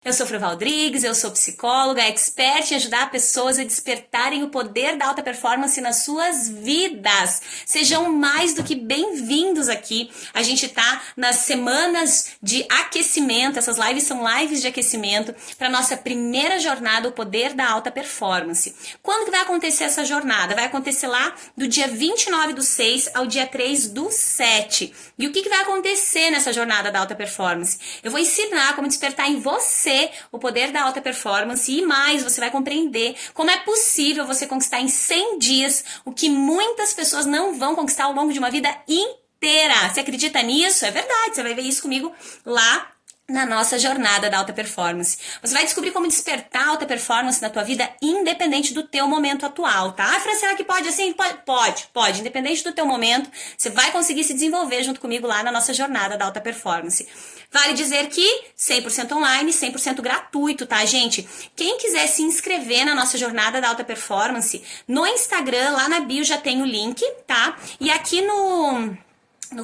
Eu sou Fran Valdrigues, eu sou psicóloga, expert em ajudar pessoas a despertarem o poder da alta performance nas suas vidas. Sejam mais do que bem-vindos aqui. A gente tá nas semanas de aquecimento, essas lives são lives de aquecimento para nossa primeira jornada, o poder da alta performance. Quando que vai acontecer essa jornada? Vai acontecer lá do dia 29/6 ao dia 3/7. E o que vai acontecer nessa jornada da alta performance? Eu vou ensinar como despertar em você o poder da alta performance e mais, você vai compreender como é possível você conquistar em 100 dias o que muitas pessoas não vão conquistar ao longo de uma vida inteira. Você acredita nisso? É verdade, você vai ver isso comigo lá na nossa jornada da alta performance. Você vai descobrir como despertar alta performance na tua vida independente do teu momento atual, tá? Ah, Fran, será que pode assim? Pode. Independente do teu momento, você vai conseguir se desenvolver junto comigo lá na nossa jornada da alta performance. Vale dizer que 100% online, 100% gratuito, tá, gente? Quem quiser se inscrever na nossa jornada da alta performance, no Instagram, lá na bio já tem o link, tá? E aqui no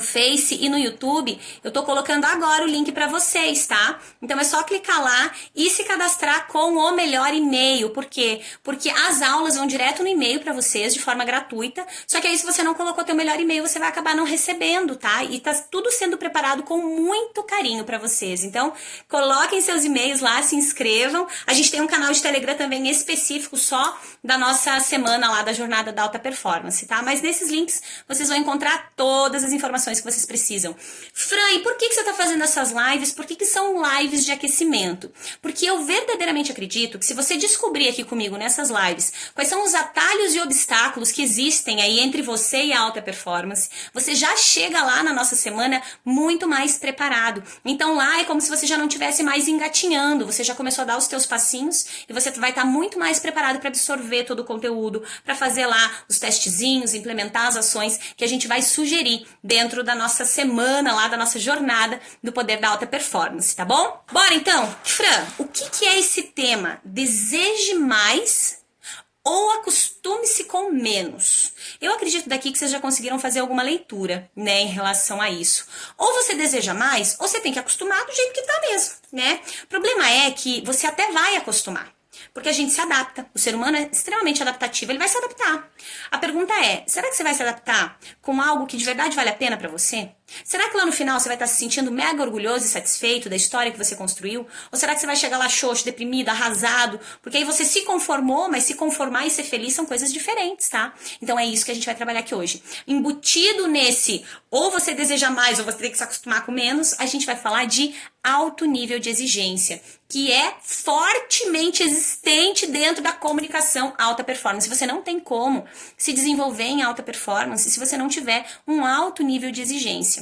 Face e no YouTube, eu tô colocando agora o link para vocês, tá? Então é só clicar lá e se cadastrar com o melhor e-mail. Por quê? Porque as aulas vão direto no e-mail para vocês de forma gratuita, só que aí se você não colocou teu melhor e-mail, você vai acabar não recebendo, tá? E tá tudo sendo preparado com muito carinho para vocês. Então, coloquem seus e-mails lá, se inscrevam. A gente tem um canal de Telegram também específico só da nossa semana lá da jornada da alta performance, tá? Mas nesses links vocês vão encontrar todas as informações que vocês precisam. Fran, e por que você está fazendo essas lives? Por que são lives de aquecimento? Porque eu verdadeiramente acredito que se você descobrir aqui comigo nessas lives quais são os atalhos e obstáculos que existem aí entre você e a alta performance, você já chega lá na nossa semana muito mais preparado. Então lá é como se você já não estivesse mais engatinhando, você já começou a dar os teus passinhos e você vai estar muito mais preparado para absorver todo o conteúdo, para fazer lá os testezinhos, implementar as ações que a gente vai sugerir dentro da nossa semana lá, da nossa jornada do poder da alta performance, tá bom? Bora então? Fran, o que é esse tema? Deseje mais ou acostume-se com menos? Eu acredito daqui que vocês já conseguiram fazer alguma leitura, né, em relação a isso. Ou você deseja mais, ou você tem que acostumar do jeito que tá mesmo, né? O problema é que você até vai acostumar. Porque a gente se adapta. O ser humano é extremamente adaptativo, ele vai se adaptar. A pergunta é, será que você vai se adaptar com algo que de verdade vale a pena pra você? Será que lá no final você vai estar se sentindo mega orgulhoso e satisfeito da história que você construiu? Ou será que você vai chegar lá xoxo, deprimido, arrasado? Porque aí você se conformou, mas se conformar e ser feliz são coisas diferentes, tá? Então é isso que a gente vai trabalhar aqui hoje. Embutido nesse, ou você deseja mais, ou você tem que se acostumar com menos, a gente vai falar de alto nível de exigência, que é fortemente existente dentro da comunicação alta performance. Você não tem como se desenvolver em alta performance se você não tiver um alto nível de exigência.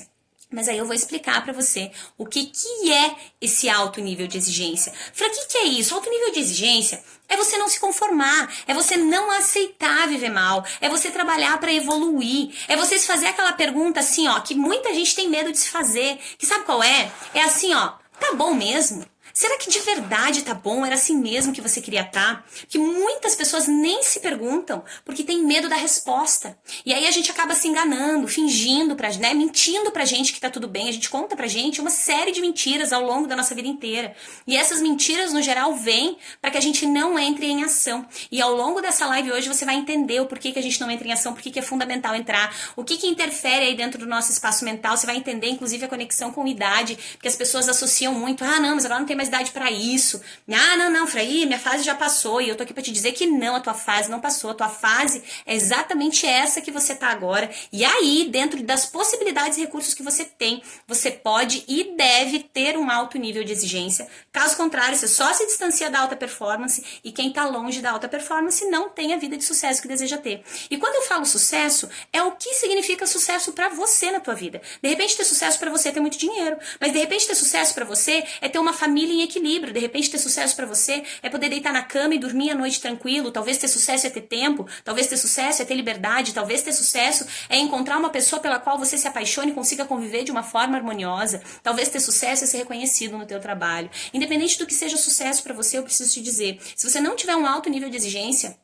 Mas aí eu vou explicar pra você o que é esse alto nível de exigência. Fran, o que é isso? Alto nível de exigência é você não se conformar, é você não aceitar viver mal, é você trabalhar pra evoluir, é você se fazer aquela pergunta assim, ó, que muita gente tem medo de se fazer, que sabe qual é? É assim, ó, tá bom mesmo? Será que de verdade tá bom? Era assim mesmo que você queria estar? Que muitas pessoas nem se perguntam porque tem medo da resposta. E aí a gente acaba se enganando, fingindo, né? Mentindo pra gente que tá tudo bem. A gente conta pra gente uma série de mentiras ao longo da nossa vida inteira. E essas mentiras, no geral, vêm para que a gente não entre em ação. E ao longo dessa live hoje você vai entender o porquê que a gente não entra em ação, porquê que é fundamental entrar, o que interfere aí dentro do nosso espaço mental. Você vai entender, inclusive, a conexão com idade, porque as pessoas associam muito. Ah, não, mas agora não tem mais idade pra isso. Ah, não, Fraí, minha fase já passou. E eu tô aqui pra te dizer que não, a tua fase não passou. A tua fase é exatamente essa que você tá agora. E aí, dentro das possibilidades e recursos que você tem, você pode e deve ter um alto nível de exigência. Caso contrário, você só se distancia da alta performance e quem tá longe da alta performance não tem a vida de sucesso que deseja ter. E quando eu falo sucesso, é o que significa sucesso pra você na tua vida. De repente, ter sucesso pra você é ter muito dinheiro. Mas de repente, ter sucesso pra você é ter uma família em equilíbrio. De repente, ter sucesso pra você é poder deitar na cama e dormir à noite tranquilo. Talvez ter sucesso é ter tempo. Talvez ter sucesso é ter liberdade. Talvez ter sucesso é encontrar uma pessoa pela qual você se apaixone e consiga conviver de uma forma harmoniosa. Talvez ter sucesso é ser reconhecido no teu trabalho. Independente do que seja sucesso pra você, eu preciso te dizer, se você não tiver um alto nível de exigência,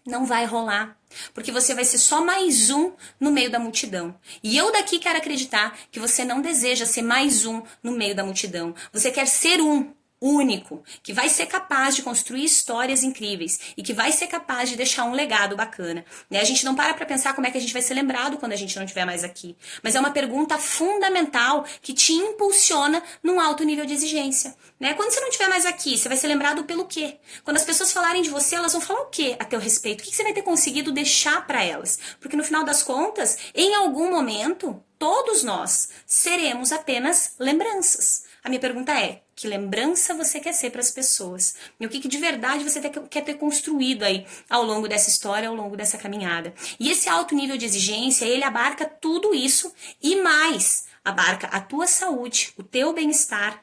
não vai rolar. Porque você vai ser só mais um no meio da multidão. E eu daqui quero acreditar que você não deseja ser mais um no meio da multidão. Você quer ser um único, que vai ser capaz de construir histórias incríveis e que vai ser capaz de deixar um legado bacana. Né? A gente não para pra pensar como é que a gente vai ser lembrado quando a gente não estiver mais aqui. Mas é uma pergunta fundamental que te impulsiona num alto nível de exigência. Né? Quando você não estiver mais aqui, você vai ser lembrado pelo quê? Quando as pessoas falarem de você, elas vão falar o quê a teu respeito? O que você vai ter conseguido deixar para elas? Porque no final das contas, em algum momento, todos nós seremos apenas lembranças. A minha pergunta é, que lembrança você quer ser para as pessoas? E o que de verdade você quer ter construído aí ao longo dessa história, ao longo dessa caminhada? E esse alto nível de exigência, ele abarca tudo isso e mais. Abarca a tua saúde, o teu bem-estar,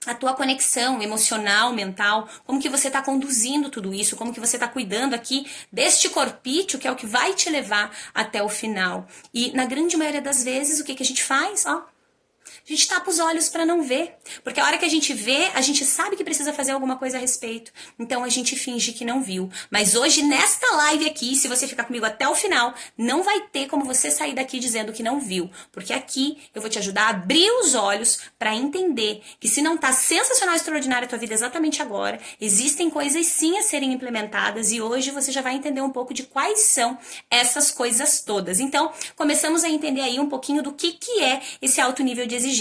a tua conexão emocional, mental, como que você está conduzindo tudo isso, como que você está cuidando aqui deste corpício, que é o que vai te levar até o final. E na grande maioria das vezes, o que a gente faz? A gente tapa os olhos para não ver, porque a hora que a gente vê, a gente sabe que precisa fazer alguma coisa a respeito, então a gente finge que não viu. Mas hoje, nesta live aqui, se você ficar comigo até o final, não vai ter como você sair daqui dizendo que não viu, porque aqui eu vou te ajudar a abrir os olhos para entender que se não tá sensacional, extraordinária a tua vida exatamente agora, existem coisas sim a serem implementadas e hoje você já vai entender um pouco de quais são essas coisas todas. Então, começamos a entender aí um pouquinho do que é esse alto nível de exigência.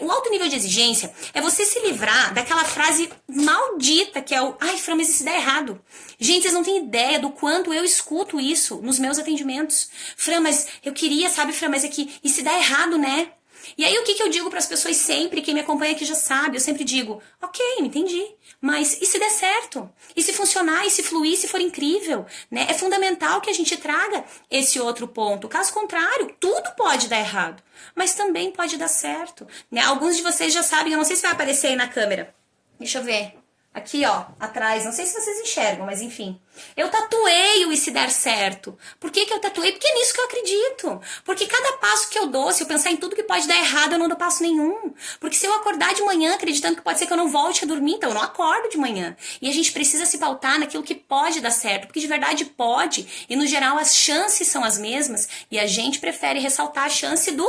O alto nível de exigência é você se livrar daquela frase maldita que é o ai, Fran, mas isso dá errado. Gente, vocês não têm ideia do quanto eu escuto isso nos meus atendimentos. Fran, mas eu queria, sabe, Fran, mas é que e se dá errado, né? E aí o que eu digo para as pessoas sempre, quem me acompanha aqui já sabe, eu sempre digo, ok, entendi, mas e se der certo? E se funcionar, e se fluir, se for incrível? Né? É fundamental que a gente traga esse outro ponto, caso contrário, tudo pode dar errado, mas também pode dar certo. Né? Alguns de vocês já sabem, eu não sei se vai aparecer aí na câmera, deixa eu ver. Aqui, ó, atrás, não sei se vocês enxergam, mas enfim. Eu tatuei o "e se der certo". Por que eu tatuei? Porque é nisso que eu acredito. Porque cada passo que eu dou, se eu pensar em tudo que pode dar errado, eu não dou passo nenhum. Porque se eu acordar de manhã acreditando que pode ser que eu não volte a dormir, então eu não acordo de manhã. E a gente precisa se pautar naquilo que pode dar certo, porque de verdade pode. E no geral as chances são as mesmas e a gente prefere ressaltar a chance do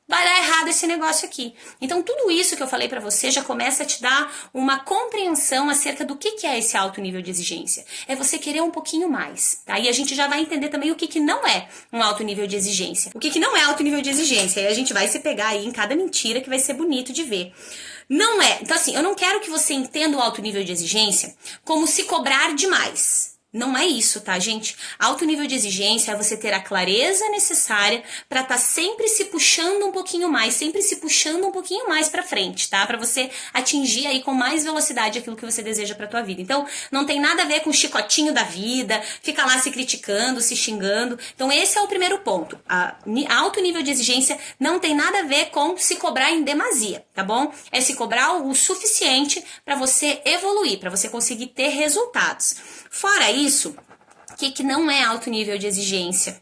vai dar errado esse negócio aqui. Então tudo isso que eu falei pra você já começa a te dar uma compreensão acerca do que é esse alto nível de exigência. É você querer um pouquinho mais, tá? E a gente já vai entender também o que não é um alto nível de exigência. O que não é alto nível de exigência. E a gente vai se pegar aí em cada mentira que vai ser bonito de ver. Não é. Então assim, eu não quero que você entenda o alto nível de exigência como se cobrar demais. Não é isso, tá, gente? Alto nível de exigência é você ter a clareza necessária para estar sempre se puxando um pouquinho mais, sempre se puxando um pouquinho mais para frente, tá? Para você atingir aí com mais velocidade aquilo que você deseja para tua vida. Então, não tem nada a ver com o chicotinho da vida, ficar lá se criticando, se xingando. Então, esse é o primeiro ponto. Alto nível de exigência não tem nada a ver com se cobrar em demasia, tá bom? É se cobrar o suficiente para você evoluir, para você conseguir ter resultados. Fora isso, o que não é alto nível de exigência?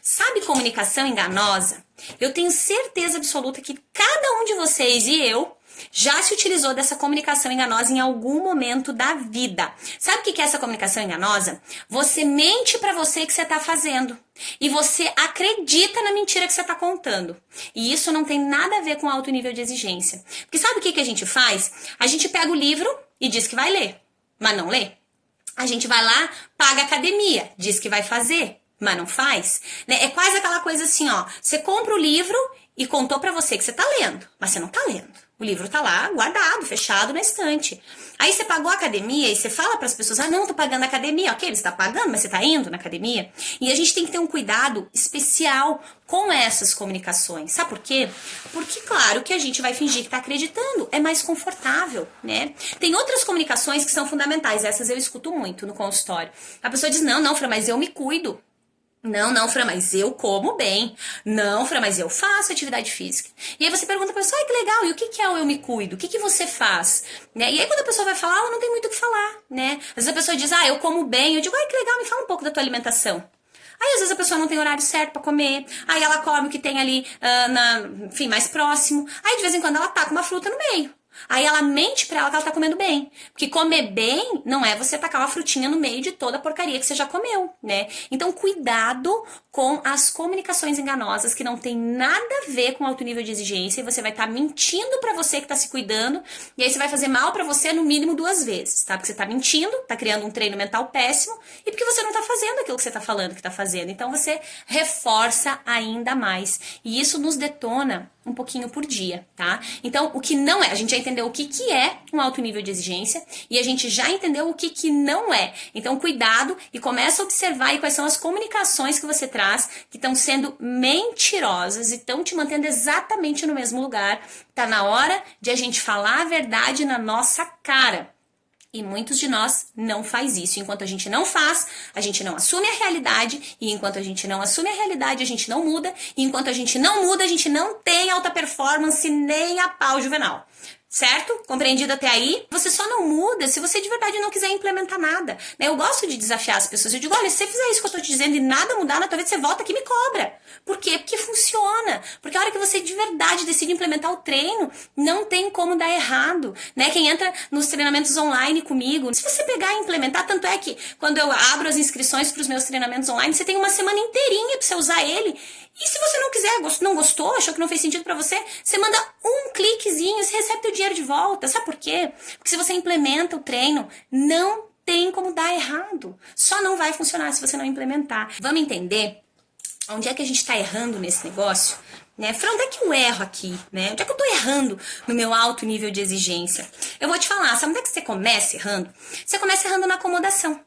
Sabe comunicação enganosa? Eu tenho certeza absoluta que cada um de vocês e eu já se utilizou dessa comunicação enganosa em algum momento da vida. Sabe o que é essa comunicação enganosa? Você mente pra você que você tá fazendo. E você acredita na mentira que você tá contando. E isso não tem nada a ver com alto nível de exigência. Porque sabe o que a gente faz? A gente pega o livro e diz que vai ler, mas não lê. A gente vai lá, paga a academia, diz que vai fazer, mas não faz. Né? É quase aquela coisa assim, ó. Você compra o livro e contou pra você que você tá lendo, mas você não tá lendo. O livro tá lá, guardado, fechado na estante. Aí você pagou a academia e você fala pras pessoas, ah, não, tô pagando a academia. Ok, você tá pagando, mas você tá indo na academia? E a gente tem que ter um cuidado especial com essas comunicações. Sabe por quê? Porque, claro, que a gente vai fingir que tá acreditando. É mais confortável, né? Tem outras comunicações que são fundamentais. Essas eu escuto muito no consultório. A pessoa diz, não, Fran, mas eu me cuido. Não, Fran, mas eu como bem. Não, Fran, mas eu faço atividade física. E aí você pergunta pra pessoa, ai, que legal, e o que é o eu me cuido? O que você faz? Né? E aí quando a pessoa vai falar, ela não tem muito o que falar, né? Às vezes a pessoa diz, eu como bem. Eu digo, ai, que legal, me fala um pouco da tua alimentação. Aí às vezes a pessoa não tem horário certo pra comer. Aí ela come o que tem ali, enfim, mais próximo. Aí de vez em quando ela taca uma fruta no meio. Aí ela mente pra ela que ela tá comendo bem. Porque comer bem não é você tacar uma frutinha no meio de toda a porcaria que você já comeu, né? Então, cuidado com as comunicações enganosas que não tem nada a ver com alto nível de exigência e você vai estar mentindo pra você que tá se cuidando e aí você vai fazer mal pra você no mínimo 2 vezes, tá? Porque você tá mentindo, tá criando um treino mental péssimo e porque você não tá fazendo aquilo que você tá falando que tá fazendo. Então, você reforça ainda mais. E isso nos detona um pouquinho por dia, tá? Então, o que não é, a gente já entendeu o que é um alto nível de exigência e a gente já entendeu o que não é. Então, cuidado e começa a observar aí quais são as comunicações que você traz que estão sendo mentirosas e estão te mantendo exatamente no mesmo lugar. Tá na hora de a gente falar a verdade na nossa cara. E muitos de nós não faz isso. Enquanto a gente não faz, a gente não assume a realidade. E enquanto a gente não assume a realidade, a gente não muda. E enquanto a gente não muda, a gente não tem alta performance nem a pau juvenal. Certo? Compreendido até aí? Você só não muda se você de verdade não quiser implementar nada. Né? Eu gosto de desafiar as pessoas. Eu digo, olha, se você fizer isso que eu tô te dizendo e nada mudar na tua vida, você volta aqui e me cobra. Por quê? Porque funciona. Porque a hora que você de verdade decide implementar o treino, não tem como dar errado. Né? Quem entra nos treinamentos online comigo, se você pegar e implementar, tanto é que quando eu abro as inscrições para os meus treinamentos online, você tem uma semana inteirinha para você usar ele. E se você não quiser, não gostou, achou que não fez sentido pra você, você manda um cliquezinho e você recebe teu dinheiro de volta. Sabe por quê? Porque se você implementa o treino, não tem como dar errado. Só não vai funcionar se você não implementar. Vamos entender onde é que a gente tá errando nesse negócio? Né? Fran, onde é que eu erro aqui? Né? Onde é que eu tô errando no meu alto nível de exigência? Eu vou te falar, sabe onde é que você começa errando? Você começa errando na acomodação.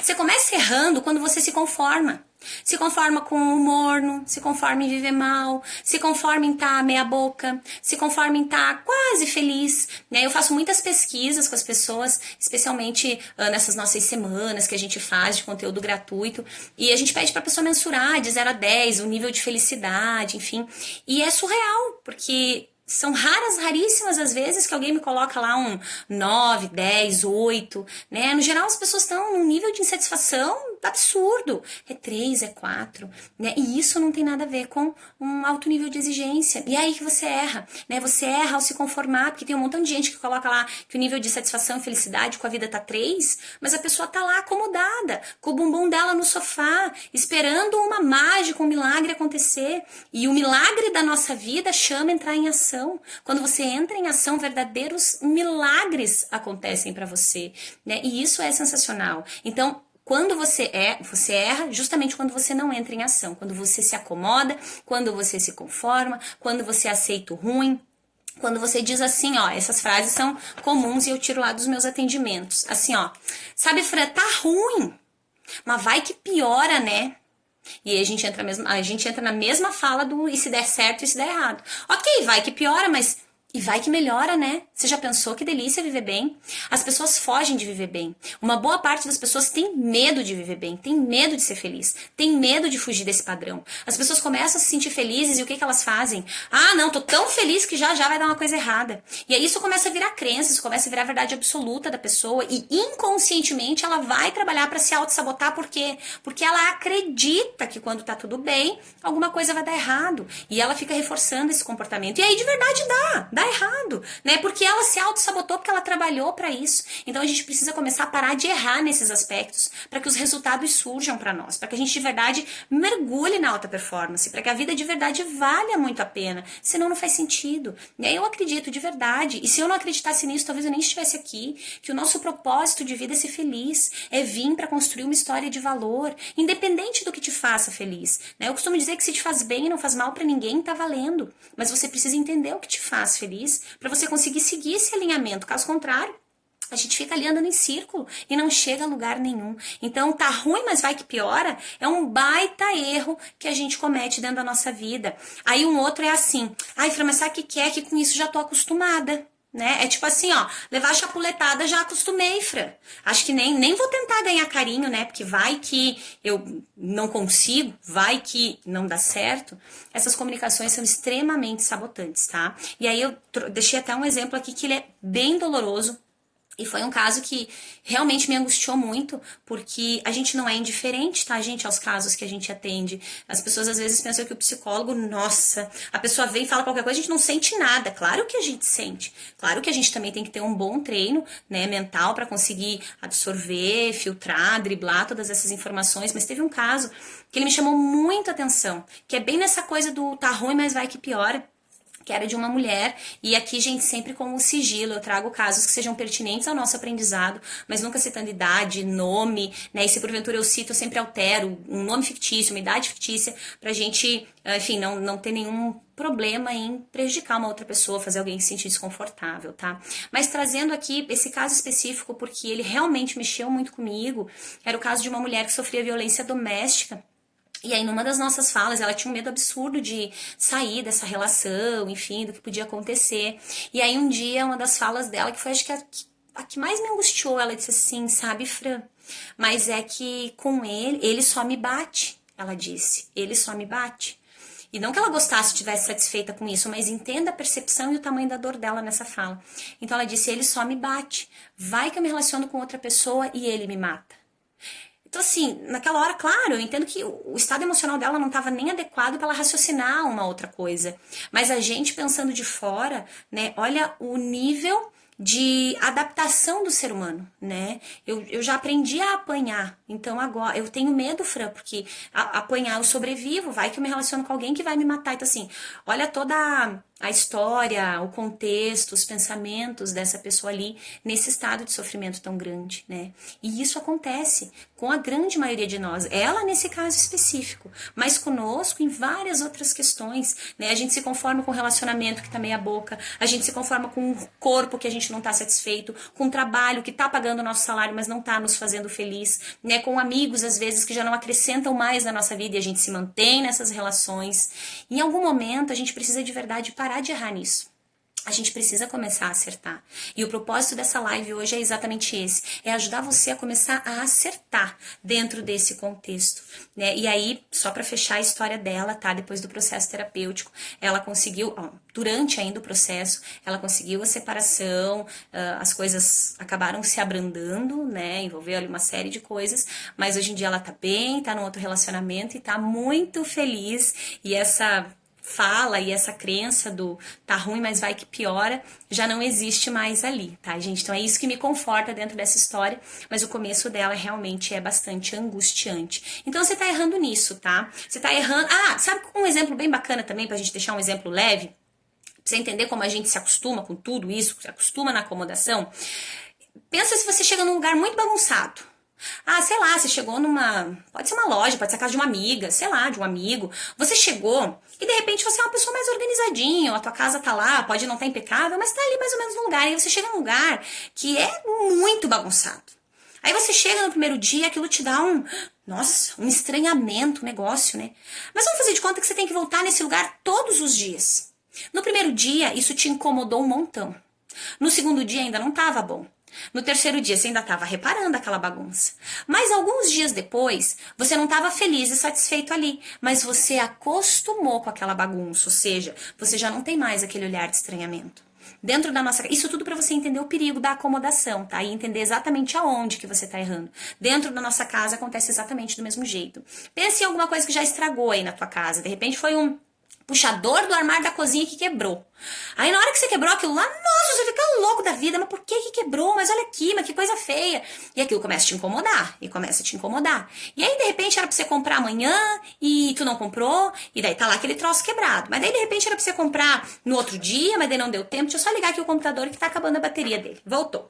Você começa errando quando você se conforma. Se conforma com o morno, se conforma em viver mal, se conforma em estar meia boca, se conforma em estar quase feliz. Né? Eu faço muitas pesquisas com as pessoas, especialmente nessas nossas semanas que a gente faz de conteúdo gratuito, e a gente pede para a pessoa mensurar de 0 a 10 o nível de felicidade, enfim. E é surreal, porque são raríssimas as vezes que alguém me coloca lá um 9, 10, 8, né? No geral, as pessoas estão num nível de insatisfação absurdo. É 3, é 4, né? E isso não tem nada a ver com um alto nível de exigência. E é aí que você erra, né? Você erra ao se conformar, porque tem um montão de gente que coloca lá que o nível de satisfação e felicidade com a vida tá 3, mas a pessoa tá lá acomodada, com o bumbum dela no sofá, esperando uma mágica, um milagre acontecer. E o milagre da nossa vida chama entrar em ação. Quando você entra em ação, verdadeiros milagres acontecem para você, né? E isso é sensacional. Então, quando você erra justamente quando você não entra em ação, quando você se acomoda, quando você se conforma, quando você aceita o ruim, quando você diz assim, ó, essas frases são comuns e eu tiro lá dos meus atendimentos. Assim, ó, sabe, Fran, tá ruim, mas vai que piora, né? E aí a gente entra na mesma fala do e se der certo e se der errado. Ok, vai que piora, mas e vai que melhora, né? Você já pensou que delícia viver bem? As pessoas fogem de viver bem. Uma boa parte das pessoas tem medo de viver bem, tem medo de ser feliz, tem medo de fugir desse padrão. As pessoas começam a se sentir felizes e o que elas fazem? Ah, não, tô tão feliz que já vai dar uma coisa errada. E aí isso começa a virar crença, isso começa a virar a verdade absoluta da pessoa e inconscientemente ela vai trabalhar para se auto-sabotar. Por quê? Porque ela acredita que quando tá tudo bem, alguma coisa vai dar errado. E ela fica reforçando esse comportamento. E aí de verdade dá errado, né? Porque ela se auto-sabotou, porque ela trabalhou para isso. Então a gente precisa começar a parar de errar nesses aspectos para que os resultados surjam para nós, para que a gente de verdade mergulhe na alta performance, para que a vida de verdade valha muito a pena. Senão não faz sentido. E aí eu acredito de verdade, e se eu não acreditasse nisso, talvez eu nem estivesse aqui, que o nosso propósito de vida é ser feliz, é vir para construir uma história de valor, independente do que te faça feliz, né? Eu costumo dizer que se te faz bem e não faz mal para ninguém, tá valendo. Mas você precisa entender o que te faz feliz para você conseguir seguir esse alinhamento. Caso contrário, a gente fica ali andando em círculo e não chega a lugar nenhum. Então, tá ruim, mas vai que piora, é um baita erro que a gente comete dentro da nossa vida. Aí um outro é assim, ai, Fran, mas sabe o que é? Que com isso já tô acostumada. Né? É tipo assim, ó, levar chapuletada já acostumei, Fran. Acho que nem vou tentar ganhar carinho, né? Porque vai que eu não consigo, vai que não dá certo. Essas comunicações são extremamente sabotantes, tá? E aí eu deixei até um exemplo aqui que ele é bem doloroso. E foi um caso que realmente me angustiou muito, porque a gente não é indiferente, tá, gente, aos casos que a gente atende. As pessoas às vezes pensam que o psicólogo, nossa, a pessoa vem e fala qualquer coisa, a gente não sente nada. Claro que a gente sente. Claro que a gente também tem que ter um bom treino, né, mental para conseguir absorver, filtrar, driblar todas essas informações. Mas teve um caso que ele me chamou muito a atenção, que é bem nessa coisa do tá ruim, mas vai que piora, que era de uma mulher, e aqui, gente, sempre com o sigilo, eu trago casos que sejam pertinentes ao nosso aprendizado, mas nunca citando idade, nome, né, e se porventura eu cito, eu sempre altero um nome fictício, uma idade fictícia, pra gente, enfim, não ter nenhum problema em prejudicar uma outra pessoa, fazer alguém se sentir desconfortável, tá? Mas trazendo aqui esse caso específico, porque ele realmente mexeu muito comigo, era o caso de uma mulher que sofria violência doméstica. E aí, numa das nossas falas, ela tinha um medo absurdo de sair dessa relação, enfim, do que podia acontecer. E aí, um dia, uma das falas dela, que foi acho que a que mais me angustiou, ela disse assim, sabe, Fran, mas é que com ele só me bate, ela disse, ele só me bate. E não que ela gostasse, estivesse satisfeita com isso, mas entenda a percepção e o tamanho da dor dela nessa fala. Então, ela disse, ele só me bate. Vai que eu me relaciono com outra pessoa e ele me mata. Então, assim, naquela hora, claro, eu entendo que o estado emocional dela não estava nem adequado para ela raciocinar uma outra coisa. Mas a gente pensando de fora, né, olha o nível de adaptação do ser humano, né? Eu já aprendi a apanhar, então agora eu tenho medo, Fran, porque apanhar eu sobrevivo, vai que eu me relaciono com alguém que vai me matar. Então, assim, olha toda a história, o contexto, os pensamentos dessa pessoa ali nesse estado de sofrimento tão grande, né? E isso acontece com a grande maioria de nós. Ela nesse caso específico, mas conosco em várias outras questões, né? A gente se conforma com o relacionamento que tá meia boca, a gente se conforma com o corpo que a gente não tá satisfeito, com o trabalho que tá pagando o nosso salário, mas não tá nos fazendo feliz, né? Com amigos, às vezes, que já não acrescentam mais na nossa vida e a gente se mantém nessas relações. Em algum momento, a gente precisa de verdade parar de errar nisso. A gente precisa começar a acertar. E o propósito dessa live hoje é exatamente esse. É ajudar você a começar a acertar dentro desse contexto, né? E aí, só para fechar a história dela, tá? Depois do processo terapêutico, ela conseguiu, durante ainda o processo, ela conseguiu a separação, as coisas acabaram se abrandando, né? Envolveu ali uma série de coisas, mas hoje em dia ela tá bem, tá num outro relacionamento e tá muito feliz. E essa fala e essa crença do tá ruim, mas vai que piora, já não existe mais ali, tá, gente? Então é isso que me conforta dentro dessa história, mas o começo dela realmente é bastante angustiante. Então você tá errando nisso, tá? Você tá errando... sabe um exemplo bem bacana também, pra gente deixar um exemplo leve? Pra você entender como a gente se acostuma com tudo isso, se acostuma na acomodação. Pensa se você chega num lugar muito bagunçado. Sei lá, você chegou pode ser uma loja, pode ser a casa de uma amiga, sei lá, de um amigo. Você chegou e de repente você é uma pessoa mais organizadinha, a tua casa tá lá, pode não estar impecável, mas tá ali mais ou menos no lugar. E aí você chega num lugar que é muito bagunçado. Aí você chega no primeiro dia, aquilo te dá um estranhamento, um negócio, né? Mas vamos fazer de conta que você tem que voltar nesse lugar todos os dias. No primeiro dia, isso te incomodou um montão. No segundo dia ainda não tava bom. No terceiro dia, você ainda estava reparando aquela bagunça. Mas alguns dias depois, você não estava feliz e satisfeito ali, mas você acostumou com aquela bagunça, ou seja, você já não tem mais aquele olhar de estranhamento. Dentro da nossa... Isso tudo para você entender o perigo da acomodação, tá? E entender exatamente aonde que você tá errando. Dentro da nossa casa acontece exatamente do mesmo jeito. Pense em alguma coisa que já estragou aí na tua casa. De repente foi um puxador do armário da cozinha que quebrou. Aí na hora que você quebrou aquilo lá, nossa, você fica louco da vida, mas por que quebrou? Mas olha aqui, mas que coisa feia. E aquilo começa a te incomodar, e começa a te incomodar. E aí de repente era pra você comprar amanhã, e tu não comprou, e daí tá lá aquele troço quebrado. Mas daí de repente era pra você comprar no outro dia, mas daí não deu tempo, deixa eu só ligar aqui o computador que tá acabando a bateria dele. Voltou.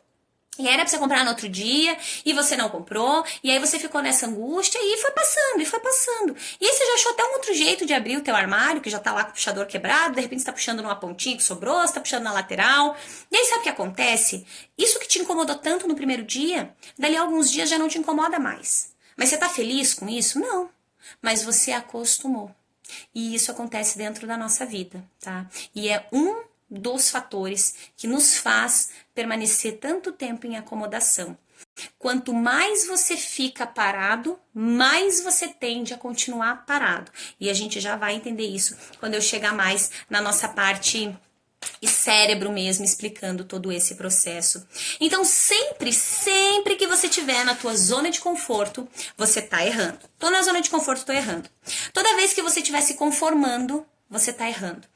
E aí era pra você comprar no outro dia, e você não comprou, e aí você ficou nessa angústia, e foi passando, e foi passando. E aí você já achou até um outro jeito de abrir o teu armário, que já tá lá com o puxador quebrado, de repente você tá puxando numa pontinha que sobrou, você tá puxando na lateral. E aí sabe o que acontece? Isso que te incomodou tanto no primeiro dia, dali a alguns dias já não te incomoda mais. Mas você tá feliz com isso? Não. Mas você acostumou. E isso acontece dentro da nossa vida, tá? E é um dos fatores que nos faz permanecer tanto tempo em acomodação. Quanto mais você fica parado, mais você tende a continuar parado. E a gente já vai entender isso quando eu chegar mais na nossa parte e cérebro mesmo explicando todo esse processo. Então, sempre que você estiver na tua zona de conforto, você tá errando. Tô na zona de conforto, tô errando. Toda vez que você estiver se conformando, você tá errando.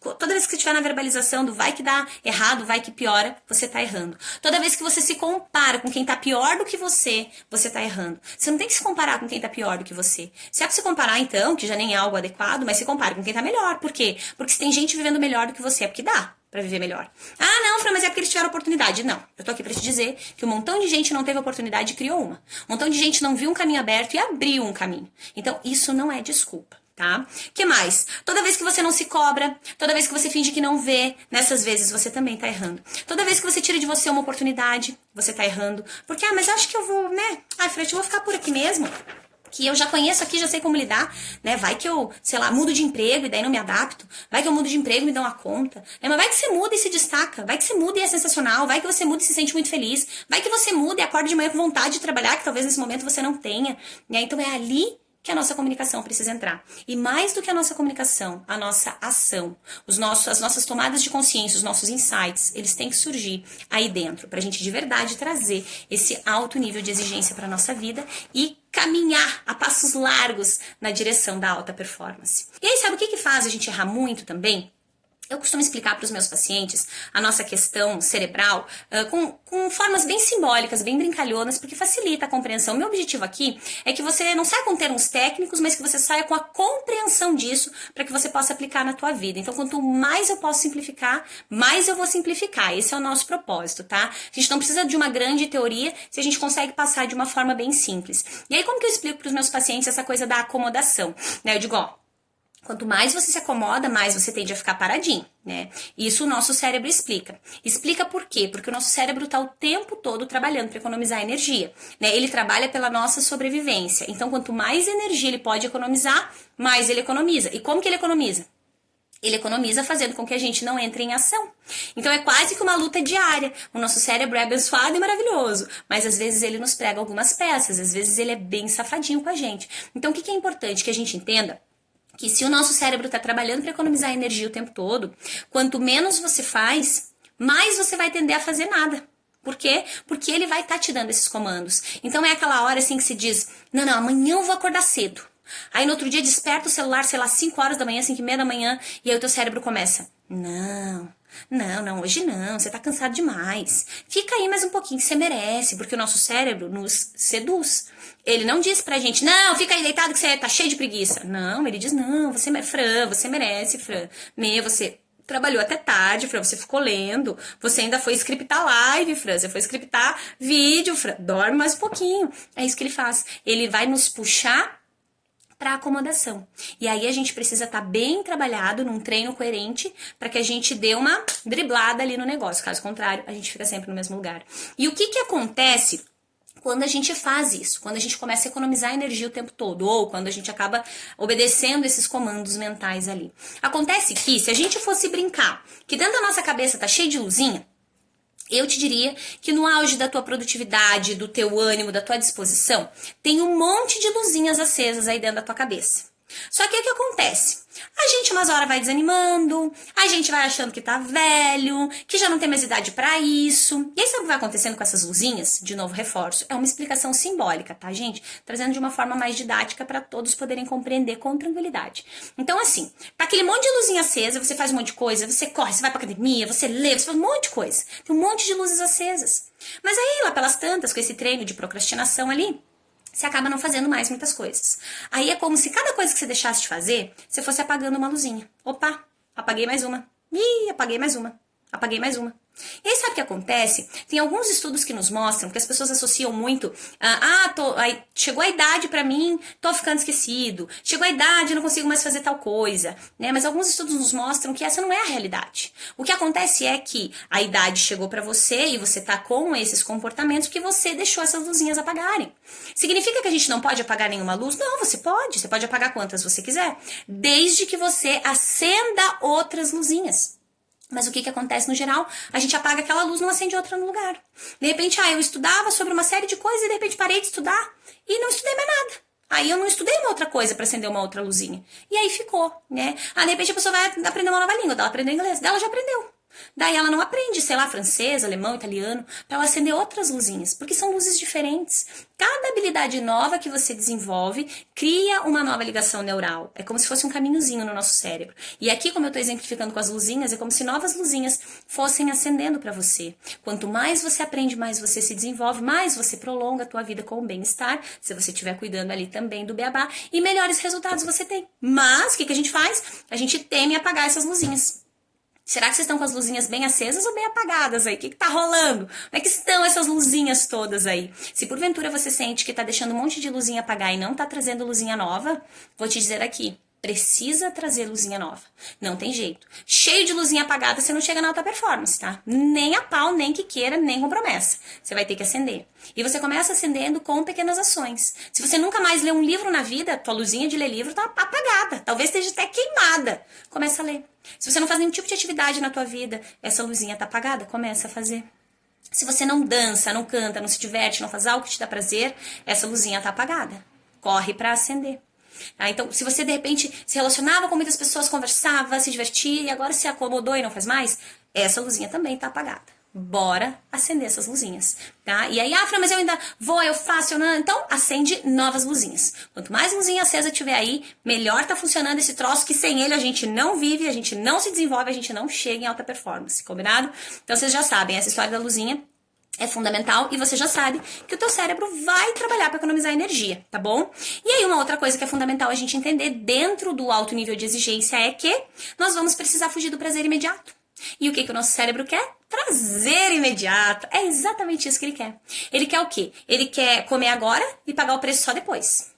Toda vez que você estiver na verbalização do vai que dá errado, vai que piora, você tá errando. Toda vez que você se compara com quem tá pior do que você tá errando. Você não tem que se comparar com quem tá pior do que você. Se é pra se comparar, então, que já nem é algo adequado, mas se compare com quem tá melhor. Por quê? Porque se tem gente vivendo melhor do que você, é porque dá pra viver melhor. Ah, não, Fran, mas é porque eles tiveram oportunidade. Não, eu tô aqui pra te dizer que um montão de gente não teve oportunidade e criou uma. Um montão de gente não viu um caminho aberto e abriu um caminho. Então, isso não é desculpa. Tá? Que mais? Toda vez que você não se cobra, toda vez que você finge que não vê, nessas vezes você também tá errando. Toda vez que você tira de você uma oportunidade, você tá errando. Porque, mas eu acho que eu vou, né? Fred, eu vou ficar por aqui mesmo. Que eu já conheço aqui, já sei como lidar, né? Vai que eu, sei lá, mudo de emprego e daí não me adapto. Vai que eu mudo de emprego e me dão uma conta. Mas vai que você muda e se destaca. Vai que você muda e é sensacional. Vai que você muda e se sente muito feliz. Vai que você muda e acorda de manhã com vontade de trabalhar, que talvez nesse momento você não tenha. Né? Então é ali que a nossa comunicação precisa entrar. E mais do que a nossa comunicação, a nossa ação, as nossas tomadas de consciência, os nossos insights, eles têm que surgir aí dentro, pra gente de verdade trazer esse alto nível de exigência pra nossa vida e caminhar a passos largos na direção da alta performance. E aí, sabe o que faz a gente errar muito também? Eu costumo explicar para os meus pacientes a nossa questão cerebral com formas bem simbólicas, bem brincalhonas, porque facilita a compreensão. Meu objetivo aqui é que você não saia com termos técnicos, mas que você saia com a compreensão disso para que você possa aplicar na tua vida. Então, quanto mais eu posso simplificar, mais eu vou simplificar. Esse é o nosso propósito, tá? A gente não precisa de uma grande teoria se a gente consegue passar de uma forma bem simples. E aí, como que eu explico para os meus pacientes essa coisa da acomodação? Né? Eu digo, ó, quanto mais você se acomoda, mais você tende a ficar paradinho, né? Isso o nosso cérebro explica. Explica por quê? Porque o nosso cérebro está o tempo todo trabalhando para economizar energia, né? Ele trabalha pela nossa sobrevivência. Então, quanto mais energia ele pode economizar, mais ele economiza. E como que ele economiza? Ele economiza fazendo com que a gente não entre em ação. Então é quase que uma luta diária. O nosso cérebro é abençoado e maravilhoso, mas às vezes ele nos prega algumas peças, às vezes ele é bem safadinho com a gente. Então o que é importante que a gente entenda? Que se o nosso cérebro está trabalhando para economizar energia o tempo todo, quanto menos você faz, mais você vai tender a fazer nada. Por quê? Porque ele vai estar te dando esses comandos. Então é aquela hora assim que se diz, não, amanhã eu vou acordar cedo. Aí no outro dia desperta o celular, sei lá, 5 horas da manhã, 5:30 da manhã, e aí o teu cérebro começa, não, hoje não, você tá cansado demais. Fica aí mais um pouquinho, você merece, porque o nosso cérebro nos seduz. Ele não diz pra gente, não, fica aí deitado que você tá cheio de preguiça. Não, ele diz, não, Fran, você merece, Fran. Você trabalhou até tarde, Fran, você ficou lendo, você ainda foi scriptar live, Fran, você foi scriptar vídeo, Fran, dorme mais um pouquinho. É isso que ele faz. Ele vai nos puxar para acomodação. E aí a gente precisa estar bem trabalhado num treino coerente para que a gente dê uma driblada ali no negócio. Caso contrário, a gente fica sempre no mesmo lugar. E o que acontece quando a gente faz isso? Quando a gente começa a economizar energia o tempo todo, ou quando a gente acaba obedecendo esses comandos mentais ali. Acontece que, se a gente fosse brincar, que dentro da nossa cabeça tá cheio de luzinha, eu te diria que no auge da tua produtividade, do teu ânimo, da tua disposição, tem um monte de luzinhas acesas aí dentro da tua cabeça. Só que o que acontece? A gente umas horas vai desanimando, a gente vai achando que tá velho, que já não tem mais idade pra isso. E aí sabe o que vai acontecendo com essas luzinhas? De novo, reforço. É uma explicação simbólica, tá, gente? Trazendo de uma forma mais didática para todos poderem compreender com tranquilidade. Então, assim, tá aquele monte de luzinha acesa, você faz um monte de coisa, você corre, você vai pra academia, você lê, você faz um monte de coisa. Tem um monte de luzes acesas. Mas aí, lá pelas tantas, com esse treino de procrastinação ali, você acaba não fazendo mais muitas coisas. Aí é como se cada coisa que você deixasse de fazer, você fosse apagando uma luzinha. Opa, apaguei mais uma. Ih, apaguei mais uma. Apaguei mais uma. E aí sabe o que acontece? Tem alguns estudos que nos mostram que as pessoas associam muito chegou a idade pra mim, tô ficando esquecido. Chegou a idade, eu não consigo mais fazer tal coisa, né? Mas alguns estudos nos mostram que essa não é a realidade. O que acontece é que a idade chegou pra você e você tá com esses comportamentos porque você deixou essas luzinhas apagarem. Significa que a gente não pode apagar nenhuma luz? Não, você pode apagar quantas você quiser, desde que você acenda outras luzinhas. Mas o que acontece no geral? A gente apaga aquela luz, não acende outra no lugar. De repente, eu estudava sobre uma série de coisas e de repente parei de estudar e não estudei mais nada. Aí eu não estudei uma outra coisa para acender uma outra luzinha. E aí ficou, né? De repente a pessoa vai aprender uma nova língua, ela aprendeu inglês, dela já aprendeu. Daí ela não aprende, sei lá, francês, alemão, italiano, para ela acender outras luzinhas, porque são luzes diferentes. Cada habilidade nova que você desenvolve cria uma nova ligação neural. É como se fosse um caminhozinho no nosso cérebro. E aqui, como eu estou exemplificando com as luzinhas, é como se novas luzinhas fossem acendendo para você. Quanto mais você aprende, mais você se desenvolve, mais você prolonga a tua vida com o bem-estar, se você estiver cuidando ali também do beabá, e melhores resultados você tem. Mas, o que a gente faz? A gente teme apagar essas luzinhas. Será que vocês estão com as luzinhas bem acesas ou bem apagadas aí? O que tá rolando? Como é que estão essas luzinhas todas aí? Se porventura você sente que tá deixando um monte de luzinha apagar e não tá trazendo luzinha nova, vou te dizer aqui, precisa trazer luzinha nova. Não tem jeito. Cheio de luzinha apagada, você não chega na alta performance, tá? Nem a pau, nem que queira, nem com promessa. Você vai ter que acender. E você começa acendendo com pequenas ações. Se você nunca mais lê um livro na vida, tua luzinha de ler livro tá apagada. Talvez esteja até queimada. Começa a ler. Se você não faz nenhum tipo de atividade na tua vida, essa luzinha tá apagada, começa a fazer. Se você não dança, não canta, não se diverte, não faz algo que te dá prazer, essa luzinha tá apagada. Corre pra acender. Então, se você de repente se relacionava com muitas pessoas, conversava, se divertia e agora se acomodou e não faz mais, essa luzinha também tá apagada. Bora acender essas luzinhas, tá? E aí, Fran, mas eu ainda vou, eu faço, eu não... Então, acende novas luzinhas. Quanto mais luzinha acesa tiver aí, melhor tá funcionando esse troço, que sem ele a gente não vive, a gente não se desenvolve, a gente não chega em alta performance, combinado? Então, vocês já sabem, essa história da luzinha é fundamental e você já sabe que o teu cérebro vai trabalhar para economizar energia, tá bom? E aí, uma outra coisa que é fundamental a gente entender dentro do alto nível de exigência é que nós vamos precisar fugir do prazer imediato. E o que o nosso cérebro quer? Prazer imediato. É exatamente isso que ele quer. Ele quer o quê? Ele quer comer agora e pagar o preço só depois.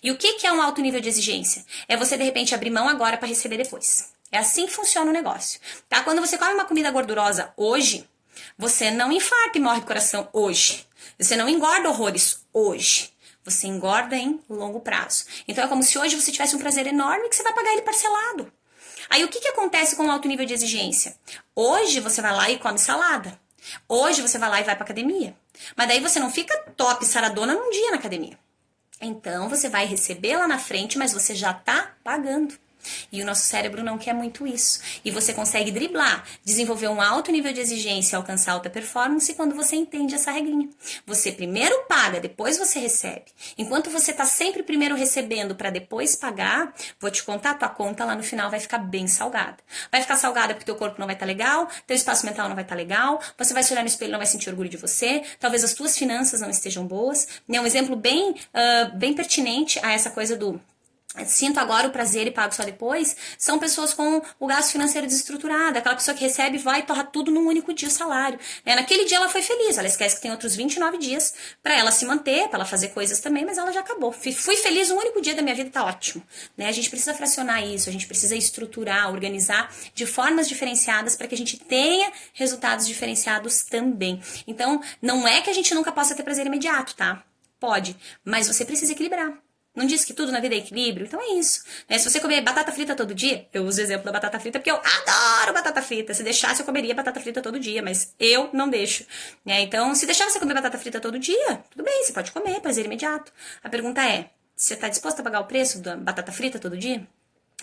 E o que é um alto nível de exigência? É você, de repente, abrir mão agora para receber depois. É assim que funciona o negócio. Tá? Quando você come uma comida gordurosa hoje, você não infarta e morre do coração hoje. Você não engorda horrores hoje. Você engorda em longo prazo. Então é como se hoje você tivesse um prazer enorme que você vai pagar ele parcelado. Aí o que acontece com o alto nível de exigência? Hoje você vai lá e come salada. Hoje você vai lá e vai pra academia. Mas daí você não fica top saradona num dia na academia. Então você vai receber lá na frente, mas você já tá pagando. E o nosso cérebro não quer muito isso. E você consegue driblar, desenvolver um alto nível de exigência, alcançar alta performance quando você entende essa regrinha. Você primeiro paga, depois você recebe. Enquanto você está sempre primeiro recebendo para depois pagar, vou te contar, tua conta lá no final vai ficar bem salgada. Vai ficar salgada porque teu corpo não vai estar legal, teu espaço mental não vai estar legal, você vai se olhar no espelho e não vai sentir orgulho de você, talvez as tuas finanças não estejam boas. É um exemplo bem pertinente a essa coisa do sinto agora o prazer e pago só depois, são pessoas com o gasto financeiro desestruturado, aquela pessoa que recebe e vai torrar tudo num único dia o salário. Naquele dia ela foi feliz, ela esquece que tem outros 29 dias para ela se manter, para ela fazer coisas também, mas ela já acabou. Fui feliz um único dia da minha vida, tá ótimo. A gente precisa fracionar isso, a gente precisa estruturar, organizar de formas diferenciadas para que a gente tenha resultados diferenciados também. Então, não é que a gente nunca possa ter prazer imediato, tá? Pode, mas você precisa equilibrar. Não diz que tudo na vida é equilíbrio? Então é isso. Se você comer batata frita todo dia, eu uso o exemplo da batata frita porque eu adoro batata frita. Se deixasse, eu comeria batata frita todo dia, mas eu não deixo. Então, se deixar você comer batata frita todo dia, tudo bem, você pode comer, prazer imediato. A pergunta é, você está disposto a pagar o preço da batata frita todo dia?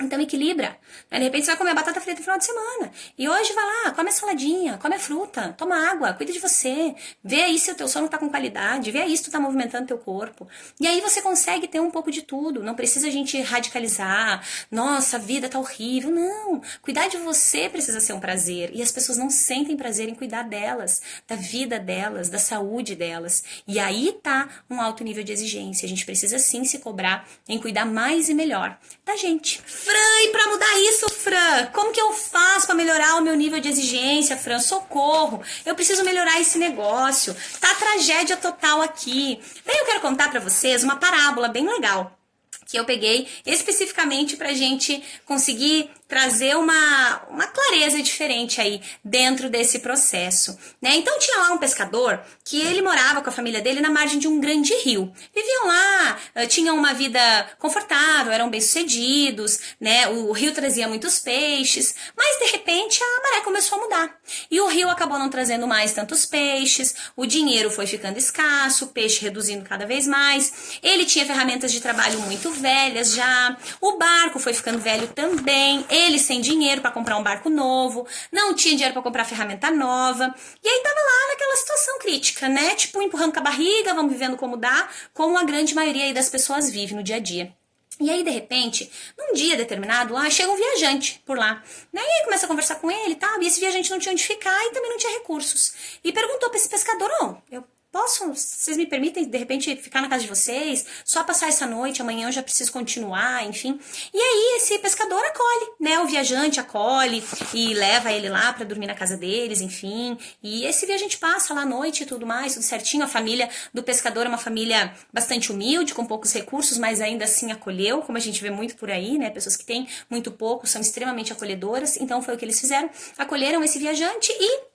Então equilibra. De repente você vai comer batata frita no final de semana. E hoje vai lá, come a saladinha, come a fruta, toma água, cuida de você. Vê aí se o teu sono tá com qualidade, vê aí se tu tá movimentando teu corpo. E aí você consegue ter um pouco de tudo. Não precisa a gente radicalizar. Nossa, a vida tá horrível. Não. Cuidar de você precisa ser um prazer. E as pessoas não sentem prazer em cuidar delas, da vida delas, da saúde delas. E aí tá um alto nível de exigência. A gente precisa sim se cobrar em cuidar mais e melhor da gente. Fran, e pra mudar isso, Fran? Como que eu faço pra melhorar o meu nível de exigência, Fran? Socorro! Eu preciso melhorar esse negócio. Tá tragédia total aqui. Daí eu quero contar pra vocês uma parábola bem legal que eu peguei especificamente pra gente conseguir trazer uma clareza diferente aí dentro desse processo, né? Então tinha lá um pescador que ele morava com a família dele na margem de um grande rio. Viviam lá, tinham uma vida confortável, eram bem-sucedidos, né? O rio trazia muitos peixes, mas de repente a maré começou a mudar. E o rio acabou não trazendo mais tantos peixes, o dinheiro foi ficando escasso, o peixe reduzindo cada vez mais. Ele tinha ferramentas de trabalho muito velhas já, o barco foi ficando velho também, ele sem dinheiro para comprar um barco novo, não tinha dinheiro para comprar ferramenta nova, e aí tava lá naquela situação crítica, né? Tipo, empurrando com a barriga, vamos vivendo como dá, como a grande maioria aí das pessoas vive no dia a dia. E aí, de repente, num dia determinado, lá chega um viajante por lá, né? E aí começa a conversar com ele e tal, e esse viajante não tinha onde ficar e também não tinha recursos. E perguntou para esse pescador, vocês me permitem, de repente, ficar na casa de vocês? Só passar essa noite, amanhã eu já preciso continuar, enfim. E aí, esse pescador acolhe, né? O viajante acolhe e leva ele lá pra dormir na casa deles, enfim. E esse viajante passa lá à noite e tudo mais, tudo certinho. A família do pescador é uma família bastante humilde, com poucos recursos, mas ainda assim acolheu, como a gente vê muito por aí, né? Pessoas que têm muito pouco são extremamente acolhedoras. Então, foi o que eles fizeram. Acolheram esse viajante e